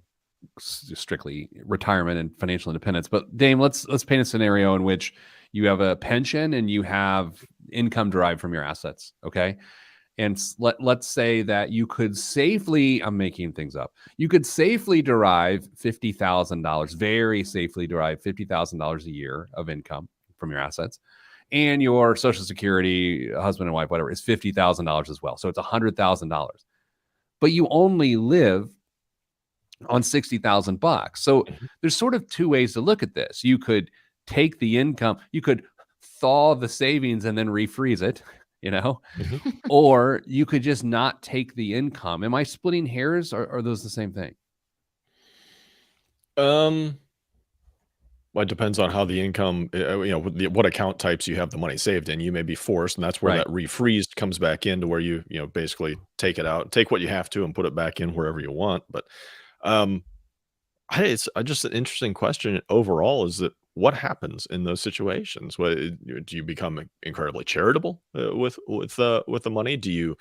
strictly retirement and financial independence, but Dame, let's paint a scenario in which you have a pension and you have income derived from your assets, okay? And let's say that you could safely, I'm making things up, you could safely derive $50,000, very safely derive $50,000 a year of income from your assets, and your Social Security, husband and wife, whatever, is $50,000 as well. So it's $100,000, but you only live on $60,000. So there's sort of two ways to look at this. You could take the income, you could thaw the savings and then refreeze it, or you could just not take the income. Am I splitting hairs, or are those the same thing? Well, it depends on how the income, what account types you have the money saved in. You may be forced, and that's where that refreezed comes back into where you basically take it out, take what you have to, and put it back in wherever you want. But it's just an interesting question overall. Is that what happens in those situations? Do you become incredibly charitable with the money? Do you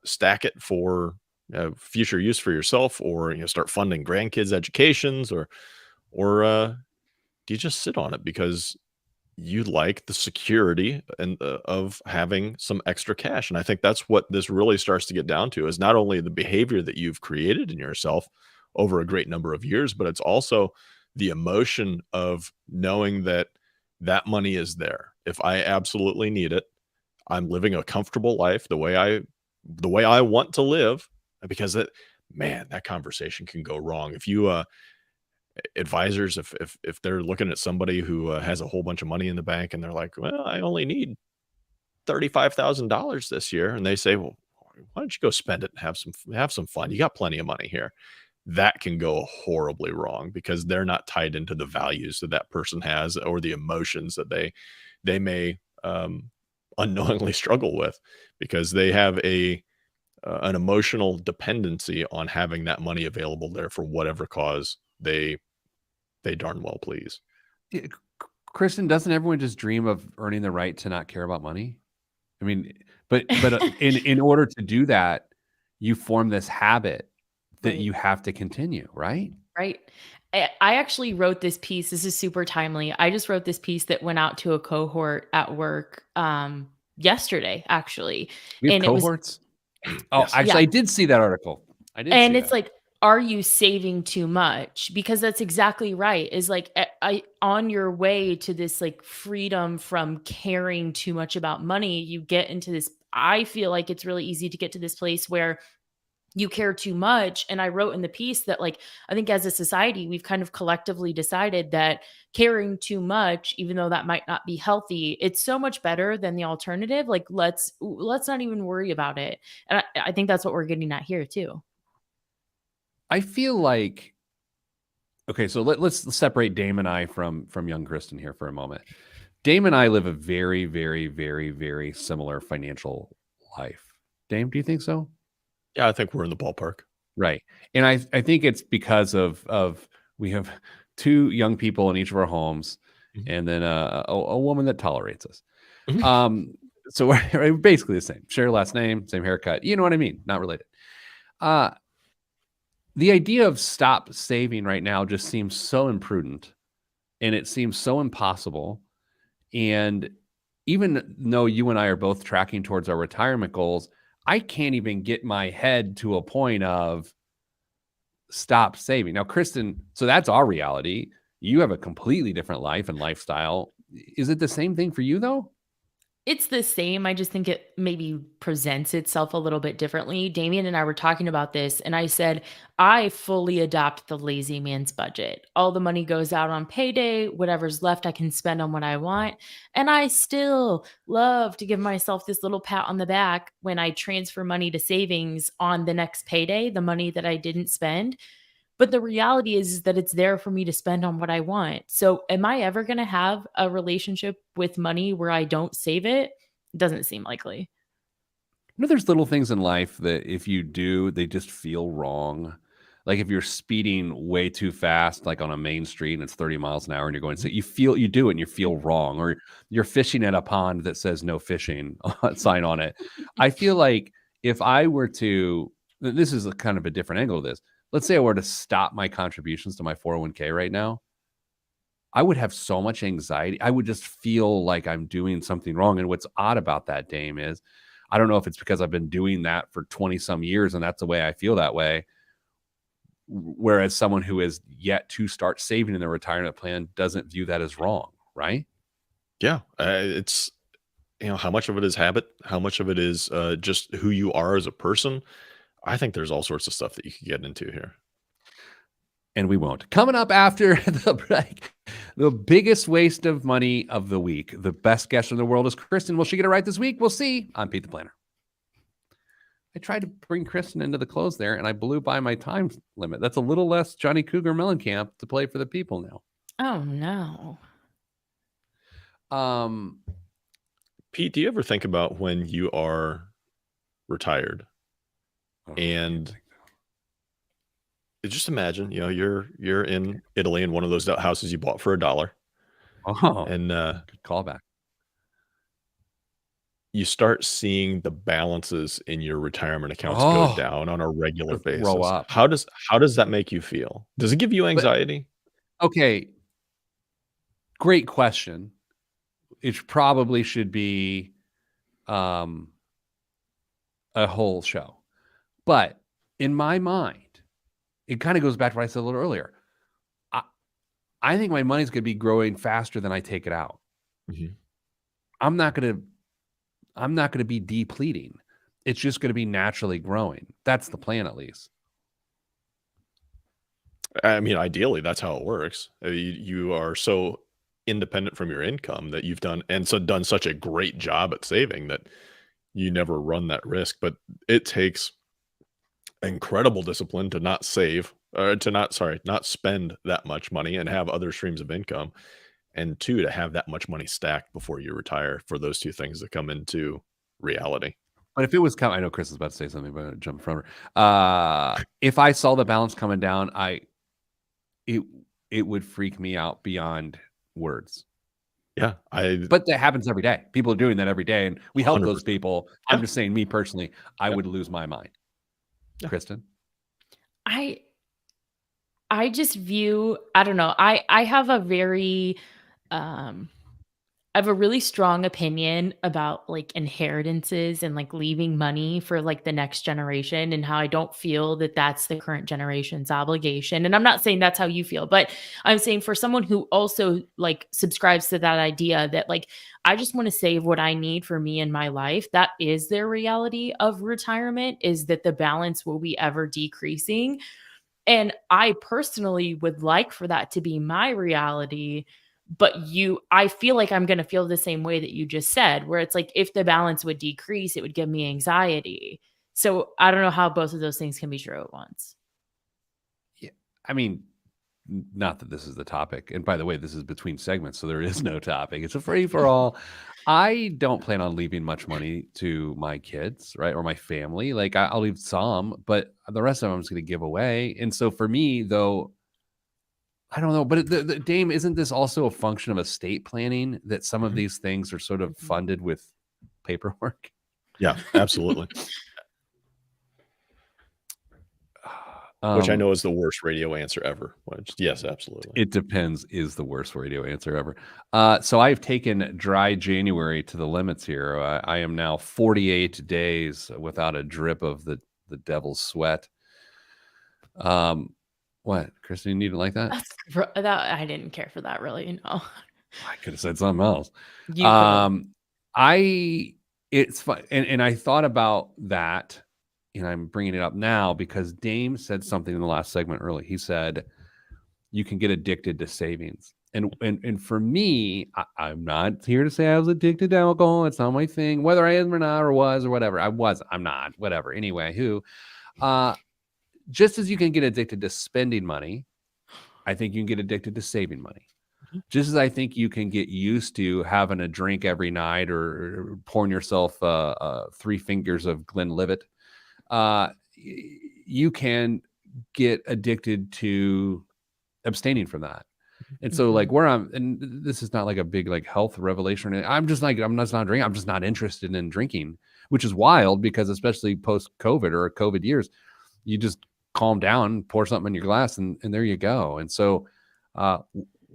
stack it for future use for yourself, or start funding grandkids' educations, or do you just sit on it because you like the security and of having some extra cash? And I think that's what this really starts to get down to, is not only the behavior that you've created in yourself over a great number of years, but it's also the emotion of knowing that that money is there. If I absolutely need it, I'm living a comfortable life the way I want to live, because that conversation can go wrong. If you advisors, if they're looking at somebody who has a whole bunch of money in the bank and they're like, well, I only need $35,000 this year, and they say, well, why don't you go spend it and have some fun? You got plenty of money here. That can go horribly wrong because they're not tied into the values that that person has, or the emotions that they may unknowingly struggle with, because they have an emotional dependency on having that money available there for whatever cause they darn well please. Kristen, doesn't everyone just dream of earning the right to not care about money? I mean, but in order to do that, you form this habit that you have to continue, right? Right. I actually wrote this piece. This is super timely. I just wrote this piece that went out to a cohort at work yesterday, actually. We have cohorts? Actually, I did see that article. It's like, are you saving too much? Because that's exactly right. Is like, on your way to this like freedom from caring too much about money, you get into this. I feel like it's really easy to get to this place where you care too much. And I wrote in the piece that, like, I think as a society, we've kind of collectively decided that caring too much, even though that might not be healthy, it's so much better than the alternative. Like, let's not even worry about it. And I think that's what we're getting at here too. I feel like, okay, so let's separate Dame and I from young Kristen here for a moment. Dame and I live a very, very, very, very similar financial life. Dame, do you think so? Yeah, I think we're in the ballpark. Right. And I think it's because of we have two young people in each of our homes, and then a woman that tolerates us. So we're basically the same. Share last name, same haircut. You know what I mean? Not related. The idea of stop saving right now just seems so imprudent, and it seems so impossible. And even though you and I are both tracking towards our retirement goals, I can't even get my head to a point of stop saving. Now, Kristen, so that's our reality. You have a completely different life and lifestyle. Is it the same thing for you, though? It's the same. I just think it maybe presents itself a little bit differently. Damien and I were talking about this, and I said, I fully adopt the lazy man's budget. All the money goes out on payday. Whatever's left, I can spend on what I want. And I still love to give myself this little pat on the back when I transfer money to savings on the next payday, the money that I didn't spend. But the reality is that it's there for me to spend on what I want. So am I ever going to have a relationship with money where I don't save it? Doesn't seem likely. There's little things in life that if you do, they just feel wrong. Like if you're speeding way too fast, like on a main street and it's 30 miles an hour and you're going, so you do it and you feel wrong, or you're fishing at a pond that says no fishing sign on it. I feel like if I were to, this is kind of a different angle of this. Let's say I were to stop my contributions to my 401k right now, I would have so much anxiety. I would just feel like I'm doing something wrong. And what's odd about that, Dame, is I don't know if it's because I've been doing that for 20 some years and that's the way I feel that way. Whereas someone who is yet to start saving in their retirement plan doesn't view that as wrong, right? Yeah. It's, how much of it is habit? How much of it is just who you are as a person? I think there's all sorts of stuff that you could get into here. And we won't. Coming up after the break, the biggest waste of money of the week. The best guest in the world is Kristen. Will she get it right this week? We'll see. I'm Pete the Planner. I tried to bring Kristen into the close there, and I blew by my time limit. That's a little less Johnny Cougar Mellencamp to play for the people now. Oh, no. Pete, do you ever think about when you are retired and just imagine, you're in Italy in one of those houses you bought for $1. And good callback. You start seeing the balances in your retirement accounts go down on a regular basis. Grow up. How does that make you feel? Does it give you anxiety? Okay. Great question. It probably should be a whole show. But in my mind, it kind of goes back to what I said a little earlier. I think my money's going to be growing faster than I take it out. Mm-hmm. I'm not going to be depleting. It's just going to be naturally growing. That's the plan, at least. I mean, ideally, that's how it works. You are so independent from your income that you've done such a great job at saving that you never run that risk. But it takes incredible discipline to not save, or to not spend that much money and have other streams of income, and two, to have that much money stacked before you retire for those two things to come into reality. But if it was coming, I know Chris is about to say something, but I'm jump from her. If I saw the balance coming down, it would freak me out beyond words. Yeah, but that happens every day. People are doing that every day, and we help 100%. Those people. I'm just saying, me personally, I would lose my mind. Yeah. Kristen, I just view, I don't know. I have a very I have a really strong opinion about like inheritances and like leaving money for like the next generation, and how I don't feel that that's the current generation's obligation. And I'm not saying that's how you feel, but I'm saying for someone who also like subscribes to that idea that like, I just want to save what I need for me in my life. That is their reality of retirement, is that the balance will be ever decreasing. And I personally would like for that to be my reality. But I feel like I'm going to feel the same way that you just said, where it's like, if the balance would decrease, it would give me anxiety. So I don't know how both of those things can be true at once. Yeah. I mean, not that this is the topic. And by the way, this is between segments, so there is no topic. It's a free for all. I don't plan on leaving much money to my kids, right? Or my family. Like I'll leave some, but the rest of them I'm just going to give away. And so for me, though, I don't know, but the Dame, isn't this also a function of estate planning, that some of these things are sort of funded with paperwork? Yeah, absolutely. Which I know is the worst radio answer ever. Yes, absolutely. It depends is the worst radio answer ever. So I've taken dry January to the limits here. I am now 48 days without a drip of the devil's sweat. What, Kristen, you didn't like that? That I didn't care for that really. No, I could have said something else. you could've. It's fun, and I thought about that, and I'm bringing it up now because Dame said something in the last segment early. He said you can get addicted to savings, and for me, I'm not here to say I was addicted to alcohol. It's not my thing, whether I am or not, or was or whatever. I'm not. Whatever. Anyway, just as you can get addicted to spending money, I think you can get addicted to saving money. Just as I think you can get used to having a drink every night or pouring yourself 3 fingers of Glenlivet, you can get addicted to abstaining from that. And so like and this is not like a big like health revelation. I'm just not drinking. I'm just not interested in drinking, which is wild because especially post COVID or COVID years, you just calm down, pour something in your glass and there you go. And so,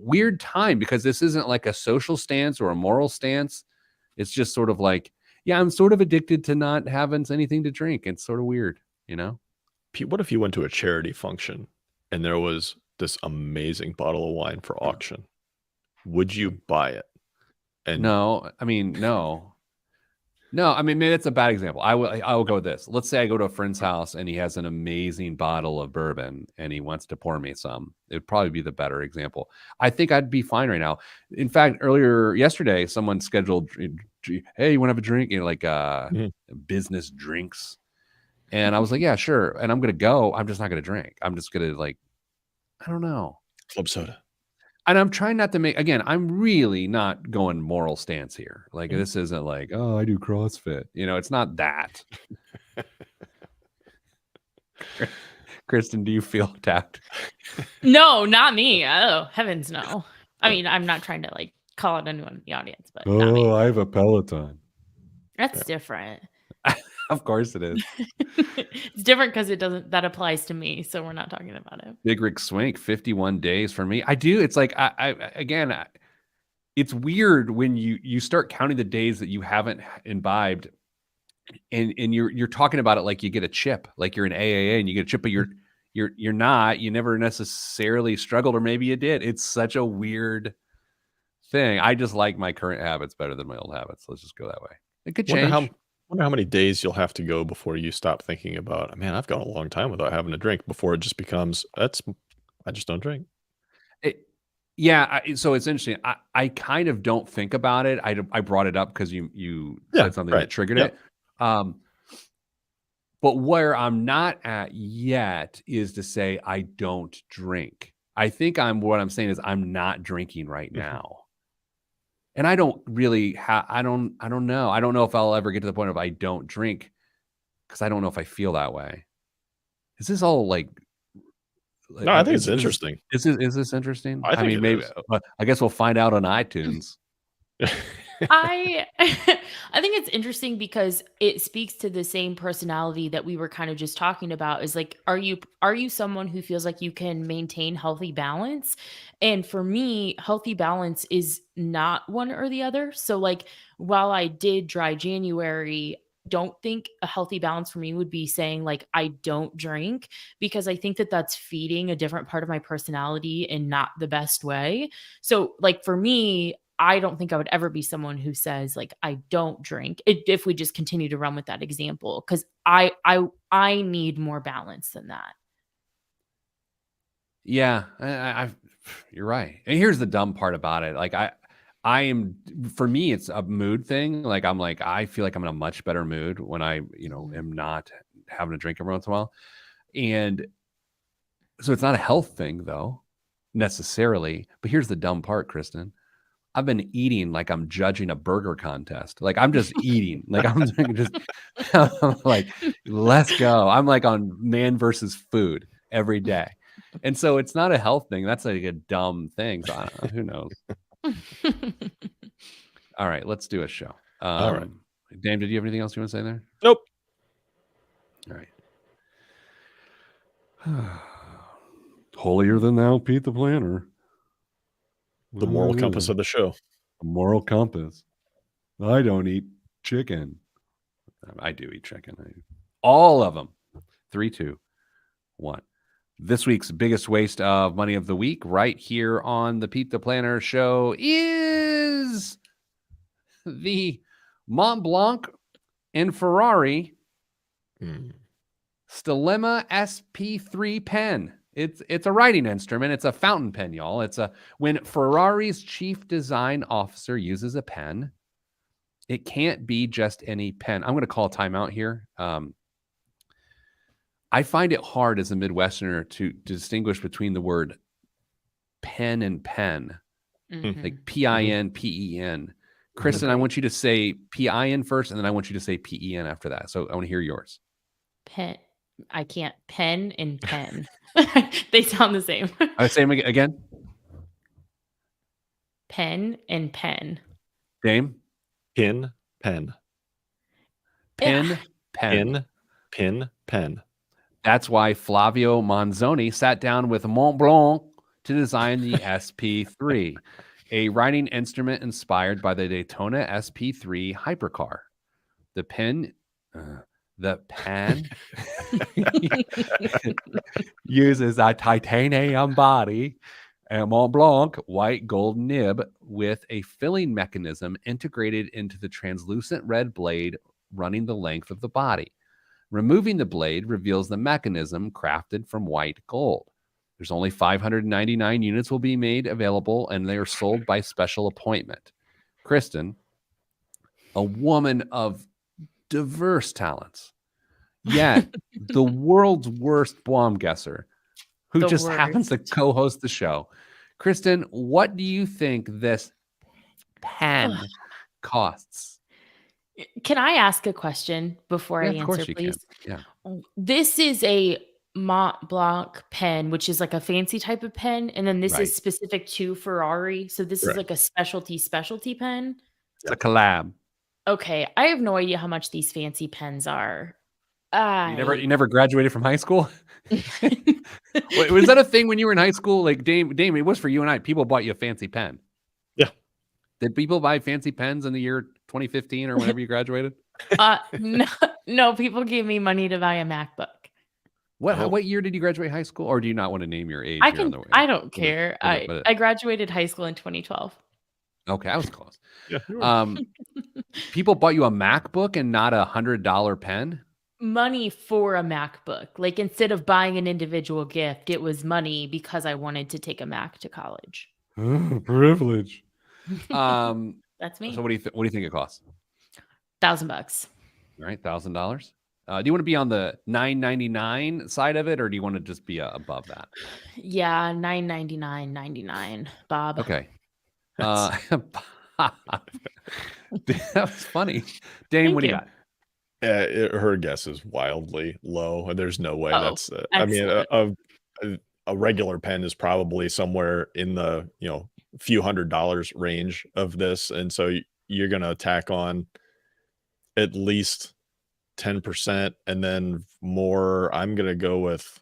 weird time because this isn't like a social stance or a moral stance. It's just sort of like, yeah, I'm sort of addicted to not having anything to drink. It's sort of weird, you know? Pete, what if you went to a charity function and there was this amazing bottle of wine for auction? Would you buy it? And no, I mean, maybe that's a bad example. I will go with this. Let's say I go to a friend's house and he has an amazing bottle of bourbon and he wants to pour me some. It'd probably be the better example. I think I'd be fine right now. In fact, yesterday, someone scheduled, hey, you want to have a drink? Like business drinks. And I was like, yeah, sure. And I'm going to go. I'm just not going to drink. I'm just going to I don't know. Club soda. And I'm trying not to I'm really not going moral stance here. Like, this isn't like, oh, I do CrossFit. It's not that. Kristen, do you feel attacked? No, not me. Oh, heavens no. I mean, I'm not trying to call out anyone in the audience, but not me. I have a Peloton. That's different. Of course it is. It's different because that applies to me. So we're not talking about it. Big Rick Swink, 51 days for me. I do. It's like, it's weird when you start counting the days that you haven't imbibed and you're talking about it like you get a chip, like you're an AAA and you get a chip, but you're not, you never necessarily struggled, or maybe you did. It's such a weird thing. I just like my current habits better than my old habits. Let's just go that way. It could change. Wonder how many days you'll have to go before you stop thinking about, man, I've gone a long time without having a drink, before it just becomes, I just don't drink. So it's interesting. I kind of don't think about it. I brought it up because you said something that triggered it. But where I'm not at yet is to say I don't drink. I think what I'm saying is I'm not drinking right now. And I don't really I don't know. I don't know if I'll ever get to the point of I don't drink because I don't know if I feel that way. Is this all no, I think it's interesting. Is this interesting? I mean, maybe. I guess we'll find out on iTunes. I think it's interesting because it speaks to the same personality that we were kind of just talking about. Is like, are you someone who feels like you can maintain healthy balance? And for me, healthy balance is not one or the other. So while I did dry January, don't think a healthy balance for me would be saying I don't drink, because I think that that's feeding a different part of my personality in not the best way. So for me, I don't think I would ever be someone who says I don't drink, if we just continue to run with that example, because I need more balance than that. Yeah, you're right. And here's the dumb part about it. For me, it's a mood thing. I feel like I'm in a much better mood when I, am not having a drink every once in a while. And so it's not a health thing though, necessarily. But here's the dumb part, Kristen. I've been eating like I'm judging a burger contest. I'm just eating. I'm let's go. I'm on man versus food every day. And so it's not a health thing. That's a dumb thing. So who knows? All right, let's do a show. All right. Dame, did you have anything else you want to say there? Nope. All right. Holier than thou, Pete the Planner. The moral compass of the show. A moral compass. I don't eat chicken. I do eat chicken. All of them. 3, 2, 1. This week's biggest waste of money of the week, right here on the Pete the Planner show, is the Mont Blanc and Ferrari Stilema SP3 pen. It's a writing instrument. It's a fountain pen, y'all. When Ferrari's chief design officer uses a pen, it can't be just any pen. I'm going to call a timeout here. I find it hard as a Midwesterner to distinguish between the word pen and pen, like P-I-N, P-E-N. Kristen, I want you to say P-I-N first, and then I want you to say P-E-N after that. So I want to hear yours. Pen. I can't. Pen and pen. They sound the same. I say them again. Pen and pen. Dame? Pin, pen. Pen, pen. Pin, pen. That's why Flavio Manzoni sat down with Mont Blanc to design the SP3, a writing instrument inspired by the Daytona SP3 hypercar. The pen uses a titanium body and Mont Blanc white gold nib with a filling mechanism integrated into the translucent red blade running the length of the body. Removing the blade reveals the mechanism crafted from white gold. There's only 599 units will be made available, and they are sold by special appointment. Kristen, a woman of diverse talents, yet the world's worst bomb guesser, who just happens to co-host the show. Kristen, what do you think this pen costs? Can I ask a question before I answer, please? Yeah. This is a Mont Blanc pen, which is like a fancy type of pen, and then this is specific to Ferrari. So this is like a specialty pen. It's a collab. Okay, I have no idea how much these fancy pens are. You never graduated from high school? Wait, was that a thing when you were in high school? Like Dame, it was for you and I. People bought you a fancy pen. Yeah. Did people buy fancy pens in the year 2015 or whenever you graduated? No, people gave me money to buy a MacBook. What year did you graduate high school? Or do you not want to name your age? I don't care. I graduated high school in 2012. Okay, I was close. People bought you a MacBook and not $100 pen? Money for a MacBook. Like instead of buying an individual gift, it was money because I wanted to take a Mac to college. Privilege. That's me. So what do you think it costs? $1,000. All right, $1,000. Do you want to be on the $999 side of it, or do you want to just be above that? Yeah, $999.99, Bob. Okay. That was funny. Dane, what do you got? Her guess is wildly low. There's no way that's. I mean, a regular pen is probably somewhere in the few $100s range of this, and so you're gonna tack on at least 10% and then more. I'm gonna go with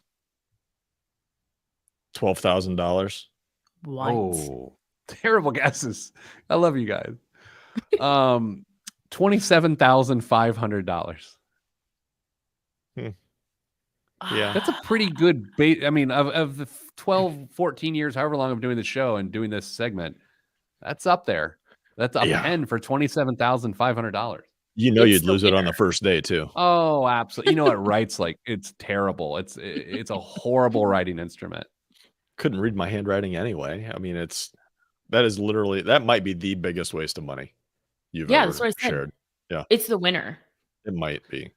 $12,000. What? Oh, terrible guesses. I love you guys. $27,500. Yeah, that's a pretty good bait. I mean, of the 12, 14 years, however long I'm doing the show and doing this segment, that's up there. That's a pen for $27,500. You'd lose it on the first day too. Oh, absolutely. It writes like it's terrible. It's a horrible writing instrument. Couldn't read my handwriting anyway. I mean, that might be the biggest waste of money you've ever that's what I said. shared. Yeah, it's the winner. It might be.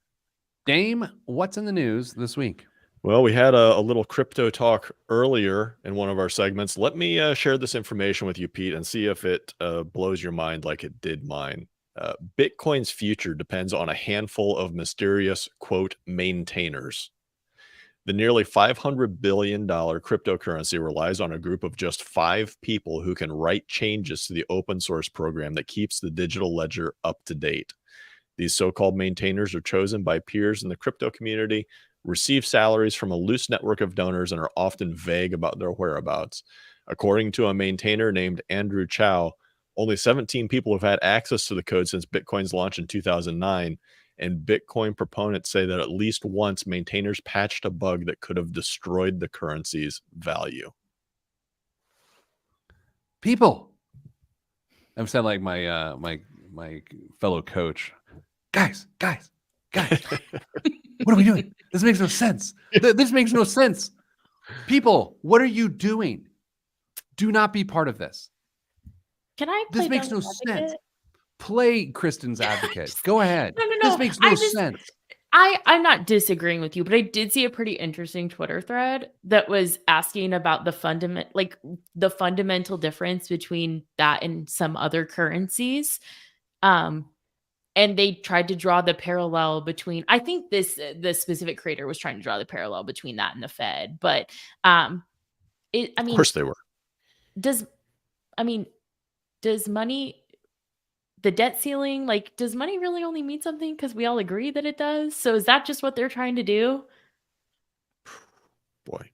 Dame, what's in the news this week? Well, we had a little crypto talk earlier in one of our segments. Let me share this information with you, Pete, and see if it blows your mind like it did mine. Bitcoin's future depends on a handful of mysterious, quote, maintainers. The nearly $500 billion cryptocurrency relies on a group of just 5 people who can write changes to the open source program that keeps the digital ledger up to date. These so-called maintainers are chosen by peers in the crypto community receive salaries from a loose network of donors and are often vague about their whereabouts. According to a maintainer named Andrew Chow, only 17 people have had access to the code since Bitcoin's launch in 2009, and Bitcoin proponents say that at least once maintainers patched a bug that could have destroyed the currency's value. People, I'm sounding like my my fellow coach. Guys, what are we doing? This makes no sense. This makes no sense. People, what are you doing? Do not be part of this. Can I play This makes no sense. Play Kristen's advocate. Go ahead. No. This makes no sense. I'm not disagreeing with you, but I did see a pretty interesting Twitter thread that was asking about the fundamental difference between that and some other currencies. And they tried to draw the parallel between, I think this specific creator was trying to draw the parallel between that and the Fed, but of course they were. Does money, the debt ceiling, like, does money really only mean something because we all agree that it does? So is that just what they're trying to do? Boy,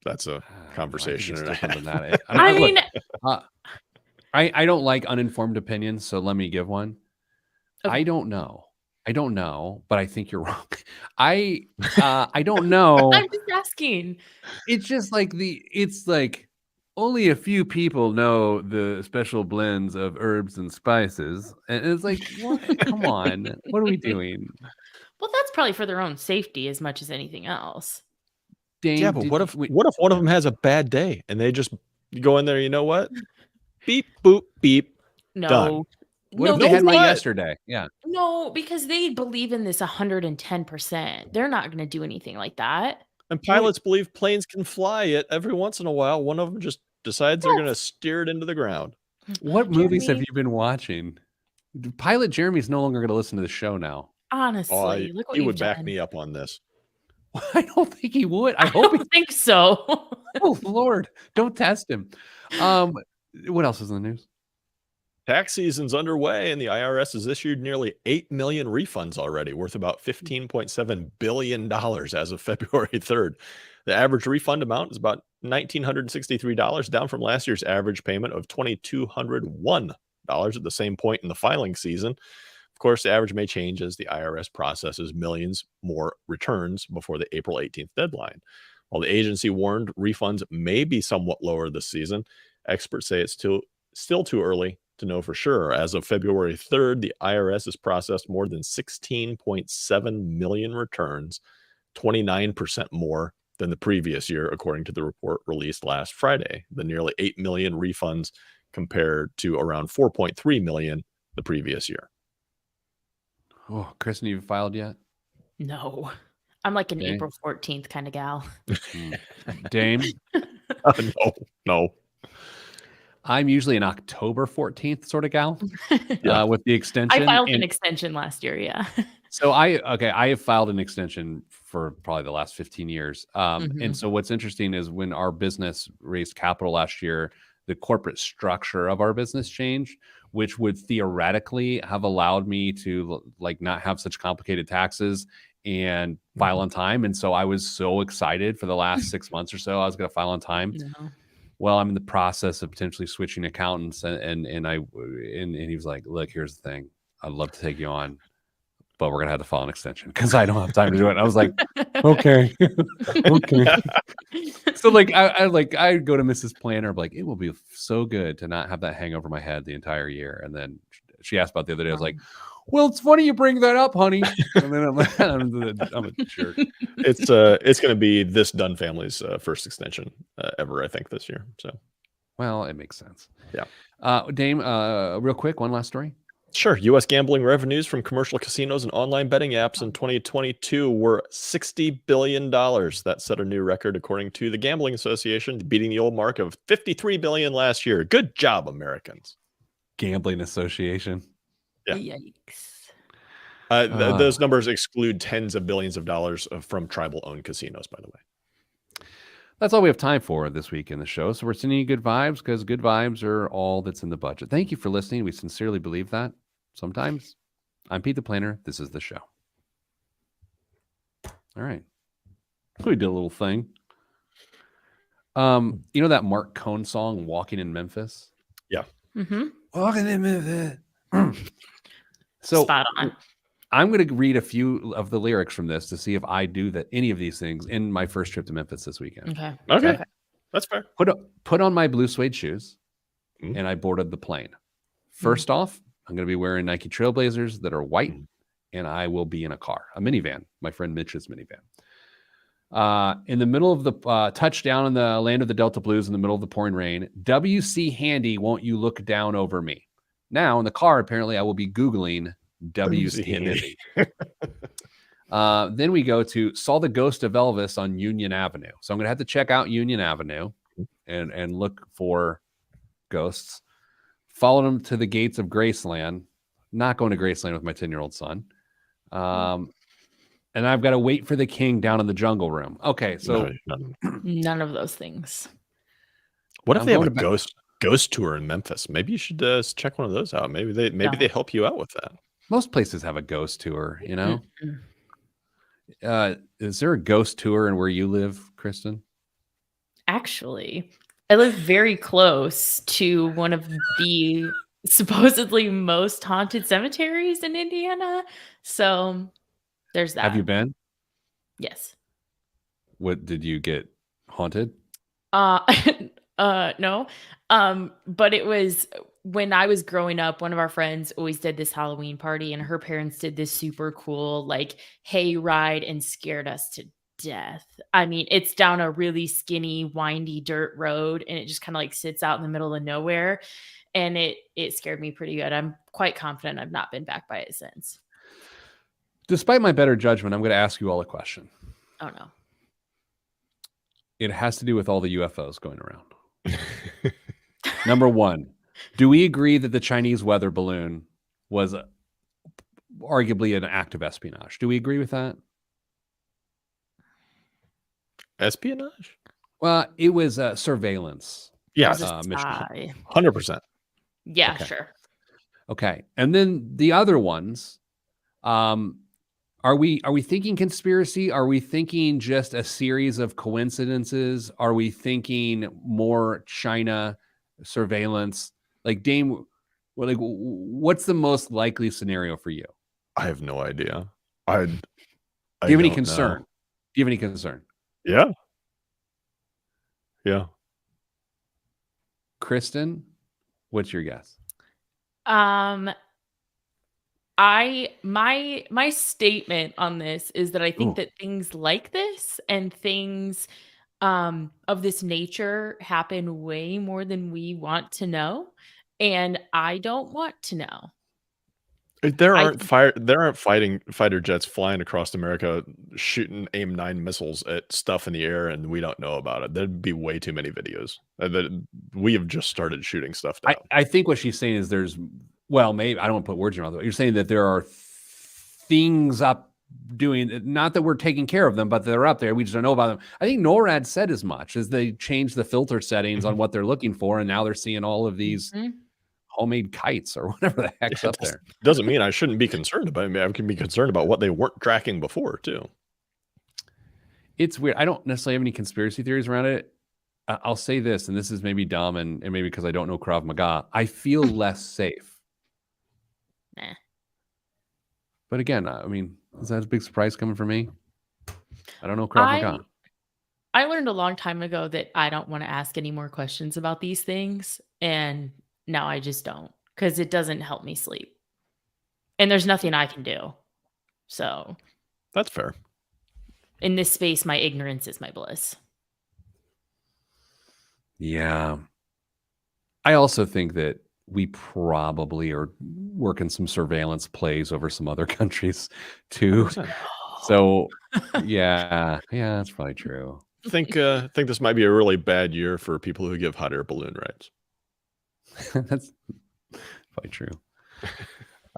that's a conversation. I don't like uninformed opinions, so let me give one. Okay. I don't know, but I think you're wrong. I don't know. I'm just asking. It's just like it's like only a few people know the special blends of herbs and spices. And it's like, what? Come on. What are we doing? Well, that's probably for their own safety as much as anything else. Dane, yeah, but what if one of them has a bad day and they just go in there, you know what? Beep, boop, beep. No. Done. What if they had mine yesterday? Yeah. No, because they believe in this 110%. They're not going to do anything like that. And pilots believe planes can fly it every once in a while. One of them just decides they're going to steer it into the ground. What movies have you been watching? Pilot Jeremy's no longer going to listen to the show now. Honestly, look what he would back me up on this. I don't think he would. I hope don't think so. Oh, Lord. Don't test him. What else is in the news? Tax season's underway, and the IRS has issued nearly 8 million refunds already, worth about $15.7 billion as of February 3rd. The average refund amount is about $1,963, down from last year's average payment of $2,201 at the same point in the filing season. Of course, the average may change as the IRS processes millions more returns before the April 18th deadline. While the agency warned refunds may be somewhat lower this season, experts say it's still too early to know for sure. As of February 3rd, the IRS has processed more than 16.7 million returns, 29% more than the previous year, according to the report released last Friday. The nearly 8 million refunds compared to around 4.3 million the previous year. Oh, Kristen, you filed yet? No. I'm like an April 14th kind of gal. Dame? No. I'm usually an October 14th sort of gal with the extension. I filed an extension last year, yeah. So I have filed an extension for probably the last 15 years. And so what's interesting is when our business raised capital last year, the corporate structure of our business changed, which would theoretically have allowed me to like not have such complicated taxes and file on time. And so I was so excited for the last 6 months or so, I was going to file on time. No. Well, I'm in the process of potentially switching accountants, and he was like, "Look, here's the thing. I'd love to take you on, but we're gonna have to file an extension because I don't have time to do it." And I was like, "Okay, okay." So like, I go to Mrs. Planner, like, it will be so good to not have that hang over my head the entire year. And then she asked about the other day. I was like, "Well, it's funny you bring that up, honey." And then I'm a jerk. It's going to be this Dunn family's first extension ever, I think, this year. So, well, it makes sense. Yeah. Dame, real quick, one last story. Sure. U.S. gambling revenues from commercial casinos and online betting apps in 2022 were $60 billion. That set a new record, according to the Gambling Association, beating the old mark of $53 billion last year. Good job, Americans. Gambling Association. Yeah. Yikes. Those numbers exclude tens of billions of dollars from tribal-owned casinos, by the way. That's all we have time for this week in the show. So we're sending you good vibes because good vibes are all that's in the budget. Thank you for listening. We sincerely believe that. Sometimes. I'm Pete the Planner. This is the show. All right. We did a little thing. You know that Mark Cohn song, "Walking in Memphis"? Yeah. Mm-hmm. Walking in Memphis. So spot on. I'm going to read a few of the lyrics from this to see if I do any of these things in my first trip to Memphis this weekend. Okay. That's fair. Put on my blue suede shoes, and I boarded the plane. First off, I'm going to be wearing Nike Trailblazers that are white, and I will be in a car, a minivan, my friend Mitch's minivan. In the middle of the touchdown in the land of the Delta Blues in the middle of the pouring rain, WC Handy, won't you look down over me? Now in the car, apparently I will be Googling WC Handy. Then we go to saw the ghost of Elvis on Union Avenue. So I'm going to have to check out Union Avenue and look for ghosts. Followed him to the gates of Graceland. Not going to Graceland with my 10-year-old son. And I've got to wait for the king down in the jungle room. Okay, so none of those things. What if they have a ghost tour in Memphis? Maybe you should check one of those out. Maybe they help you out with that. Most places have a ghost tour, you know. Is there a ghost tour in where you live, Kristen? Actually, I live very close to one of the supposedly most haunted cemeteries in Indiana. So there's that. Have you been? Yes. What did you get haunted? No. But it was when I was growing up, one of our friends always did this Halloween party, and her parents did this super cool like hay ride and scared us to death. I mean, it's down a really skinny, windy dirt road, and it just kind of like sits out in the middle of nowhere. And it scared me pretty good. I'm quite confident I've not been back by it since. Despite my better judgment, I'm going to ask you all a question. Oh, no. It has to do with all the UFOs going around. Number one, do we agree that the Chinese weather balloon was arguably an act of espionage? Do we agree with that? Espionage? Well, it was surveillance. Yeah, mission. 100%. Yeah, okay. Sure. Okay, and then the other ones. Are we thinking conspiracy? Are we thinking just a series of coincidences? Are we thinking more China surveillance? Like Dame, what's the most likely scenario for you? I have no idea. Do you have any concern? Do you have any concern? Yeah. Yeah. Kristen, what's your guess? My statement on this is that I think that things like this and things of this nature happen way more than we want to know, and I don't want to know. There aren't fighter jets flying across America shooting AIM-9 missiles at stuff in the air, and we don't know about it. There'd be way too many videos. We have just started shooting stuff down. I think what she's saying is maybe I don't want to put words in your mouth. You're saying that there are things up doing, not that we're taking care of them, but they're up there. We just don't know about them. I think NORAD said as much as they changed the filter settings on what they're looking for, and now they're seeing all of these homemade kites or whatever the heck's up there. Doesn't mean I shouldn't be concerned about it. I can be concerned about what they weren't tracking before too. It's weird. I don't necessarily have any conspiracy theories around it. I'll say this, and this is maybe dumb, and maybe because I don't know Krav Maga, I feel less safe. Nah. But again, I mean, is that a big surprise coming from me? I don't know Krav Maga. I learned a long time ago that I don't want to ask any more questions about these things, and now I just don't, because it doesn't help me sleep. And there's nothing I can do. So that's fair. In this space, my ignorance is my bliss. Yeah. I also think that we probably are working some surveillance plays over some other countries too. So yeah, that's probably true. Think this might be a really bad year for people who give hot air balloon rides. That's probably true.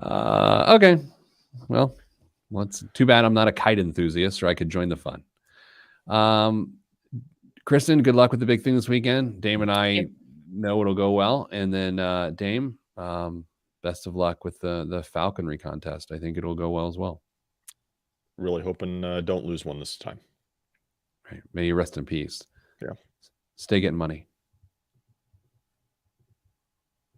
Okay. Well, it's too bad I'm not a kite enthusiast, or I could join the fun. Kristen, good luck with the big thing this weekend. Dame and I know it'll go well. And then Dame, best of luck with the falconry contest. I think it'll go well as well. Really hoping don't lose one this time. Right. May you rest in peace. Yeah. Stay getting money.